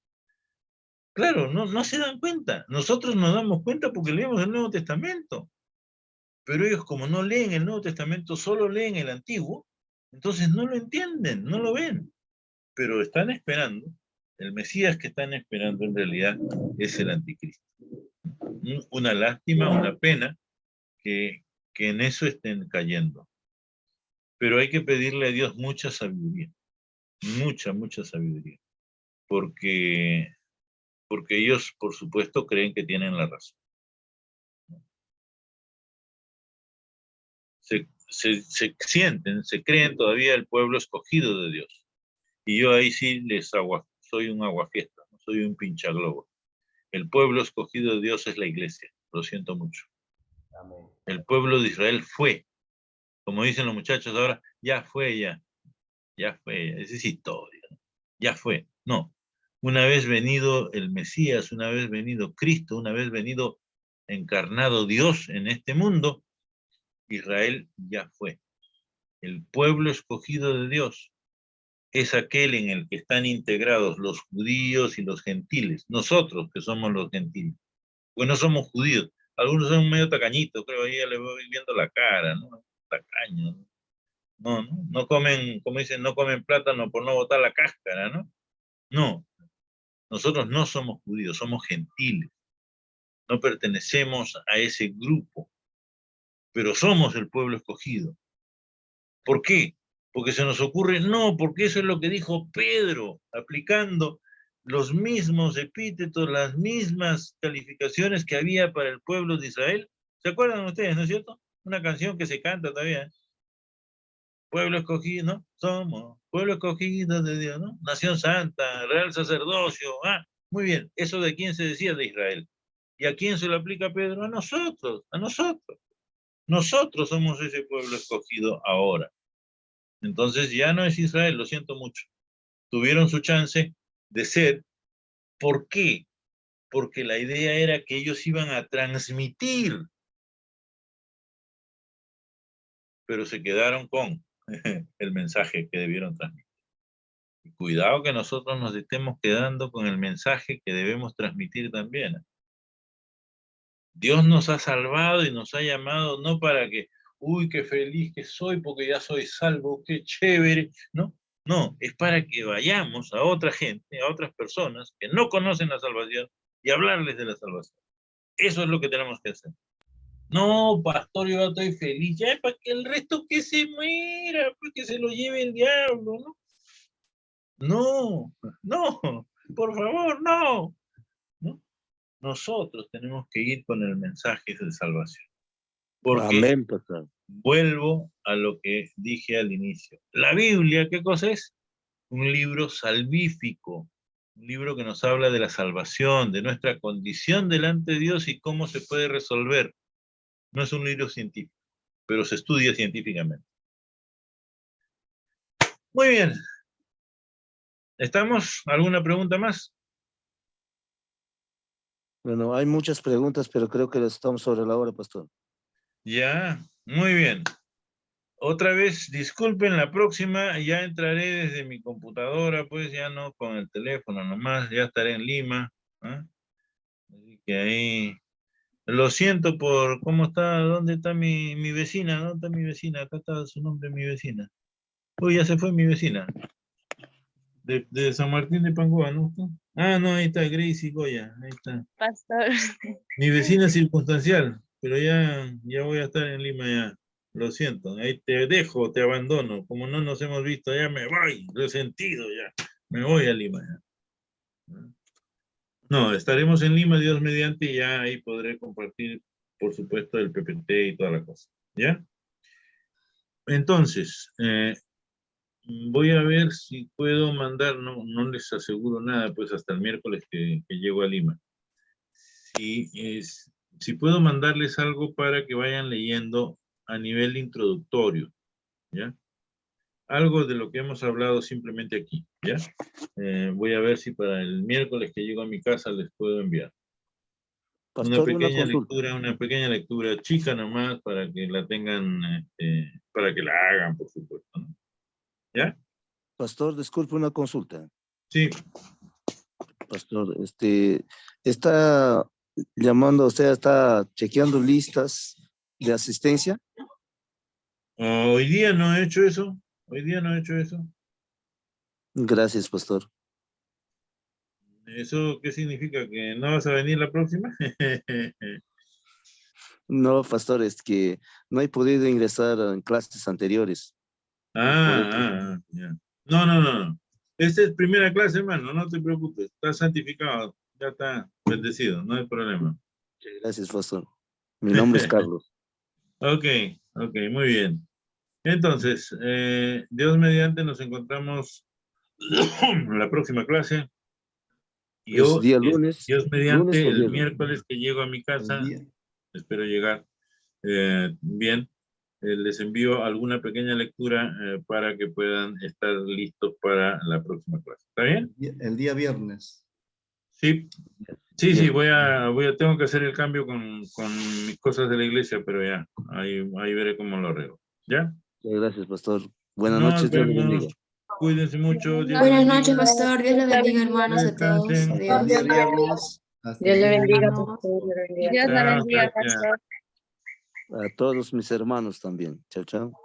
Claro, no se dan cuenta. Nosotros nos damos cuenta porque leemos el Nuevo Testamento. Pero ellos, como no leen el Nuevo Testamento, solo leen el Antiguo, entonces no lo entienden, no lo ven. Pero están esperando, el Mesías que están esperando en realidad es el anticristo. Una lástima, una pena que en eso estén cayendo. Pero hay que pedirle a Dios mucha sabiduría, mucha sabiduría, porque ellos, por supuesto, creen que tienen la razón. Se sienten, se creen todavía el pueblo escogido de Dios. Y yo ahí sí soy un aguafiestas, no soy un pinchaglobo. El pueblo escogido de Dios es la iglesia. Lo siento mucho. Amén. El pueblo de Israel fue. Como dicen los muchachos ahora, ya fue, ya. Ya fue. Esa es historia. Ya fue. No. Una vez venido el Mesías, una vez venido Cristo, una vez venido encarnado Dios en este mundo, Israel ya fue. El pueblo escogido de Dios es aquel en el que están integrados los judíos y los gentiles. Nosotros que somos los gentiles. Pues no somos judíos. Algunos son medio tacañitos, creo, ahí ya les voy viendo la cara, ¿no? Tacaños. No comen, como dicen, no comen plátano por no botar la cáscara, ¿no? No. Nosotros no somos judíos, somos gentiles. No pertenecemos a ese grupo, pero somos el pueblo escogido. ¿Por qué? Porque se nos ocurre, no, porque eso es lo que dijo Pedro, aplicando los mismos epítetos, las mismas calificaciones que había para el pueblo de Israel. ¿Se acuerdan ustedes, no es cierto? Una canción que se canta todavía. Pueblo escogido, ¿no? Somos pueblo escogido de Dios, ¿no? Nación santa, real sacerdocio. Ah, muy bien. ¿Eso de quién se decía? De Israel. ¿Y a quién se lo aplica Pedro? A nosotros, a nosotros. Nosotros somos ese pueblo escogido ahora. Entonces ya no es Israel, lo siento mucho. Tuvieron su chance de ser. ¿Por qué? Porque la idea era que ellos iban a transmitir, pero se quedaron con el mensaje que debieron transmitir. Y cuidado que nosotros nos estemos quedando con el mensaje que debemos transmitir también. Dios nos ha salvado y nos ha llamado no para que, uy, qué feliz que soy porque ya soy salvo, qué chévere, ¿no? No, es para que vayamos a otra gente, a otras personas que no conocen la salvación y hablarles de la salvación. Eso es lo que tenemos que hacer. No, pastor, yo estoy feliz, ya para que el resto que se muera, pues que se lo lleve el diablo, ¿no? No, no, por favor, no. ¿No? Nosotros tenemos que ir con el mensaje de salvación. Porque Amén, pastor. vuelvo a lo que dije al inicio. La Biblia, ¿qué cosa es? Un libro salvífico, un libro que nos habla de la salvación, de nuestra condición delante de Dios y cómo se puede resolver. No es un libro científico, pero se estudia científicamente. Muy bien. ¿Estamos? ¿Alguna pregunta más? Bueno, hay muchas preguntas, pero creo que estamos sobre la hora, pastor. Ya, muy bien. Otra vez, disculpen, la próxima ya entraré desde mi computadora, pues ya no con el teléfono nomás, ya estaré en Lima. ¿Ah? Así que ahí, lo siento por cómo está, dónde está mi vecina, ¿dónde está mi vecina? Acá está su nombre, mi vecina. Uy, ya se fue mi vecina. De San Martín de Pangoa, ¿no? Ah, no, ahí está, Gracie Goya, ahí está. Pastor. Mi vecina circunstancial, pero ya voy a estar en Lima ya. Lo siento, ahí te dejo, te abandono. Como no nos hemos visto, ya me voy, resentido ya. Me voy a Lima ya. No, estaremos en Lima, Dios mediante, y ya ahí podré compartir, por supuesto, el PPT y toda la cosa. ¿Ya? Entonces, voy a ver si puedo mandar, no les aseguro nada, pues hasta el miércoles que llego a Lima. Si puedo mandarles algo para que vayan leyendo a nivel introductorio, ¿ya? Algo de lo que hemos hablado simplemente aquí, ¿ya? Voy a ver si para el miércoles que llego a mi casa les puedo enviar. Pastor, una Una pequeña lectura chica nomás para que la tengan, para que la hagan, por supuesto, ¿no? ¿Ya? Pastor, disculpe, una consulta. Sí. Pastor, está llamando, o sea, está chequeando listas de asistencia. Hoy día no he hecho eso. Hoy día no he hecho eso. Gracias, pastor. ¿Eso qué significa? ¿Que no vas a venir la próxima? No, pastor, es que no he podido ingresar en clases anteriores. Ya. No. Esta es primera clase, hermano, no te preocupes. Está santificado, ya está bendecido, no hay problema. Gracias, pastor. Mi nombre es Carlos. Ok, muy bien. Entonces, Dios mediante nos encontramos en la próxima clase. Yo, día lunes. Dios mediante, lunes o el viernes. miércoles que llego a mi casa, espero llegar bien, les envío alguna pequeña lectura para que puedan estar listos para la próxima clase. ¿Está bien? El día viernes. Sí, sí, tengo que hacer el cambio con mis cosas de la iglesia, pero ya, ahí veré cómo lo arreglo. ¿Ya? Gracias, pastor. Buenas Nos noches, Dios le vemos. bendiga. Cuídense mucho. Dios Buenas bendiga. noches, pastor. Dios le bendiga, hermanos, a todos. Descansen. Adiós. El día viernes. Hasta Dios le el bendiga, viernes. pastor. Dios le bendiga. Dios le Chao, bendiga, gracias. pastor. A todos mis hermanos también. Chao, chao.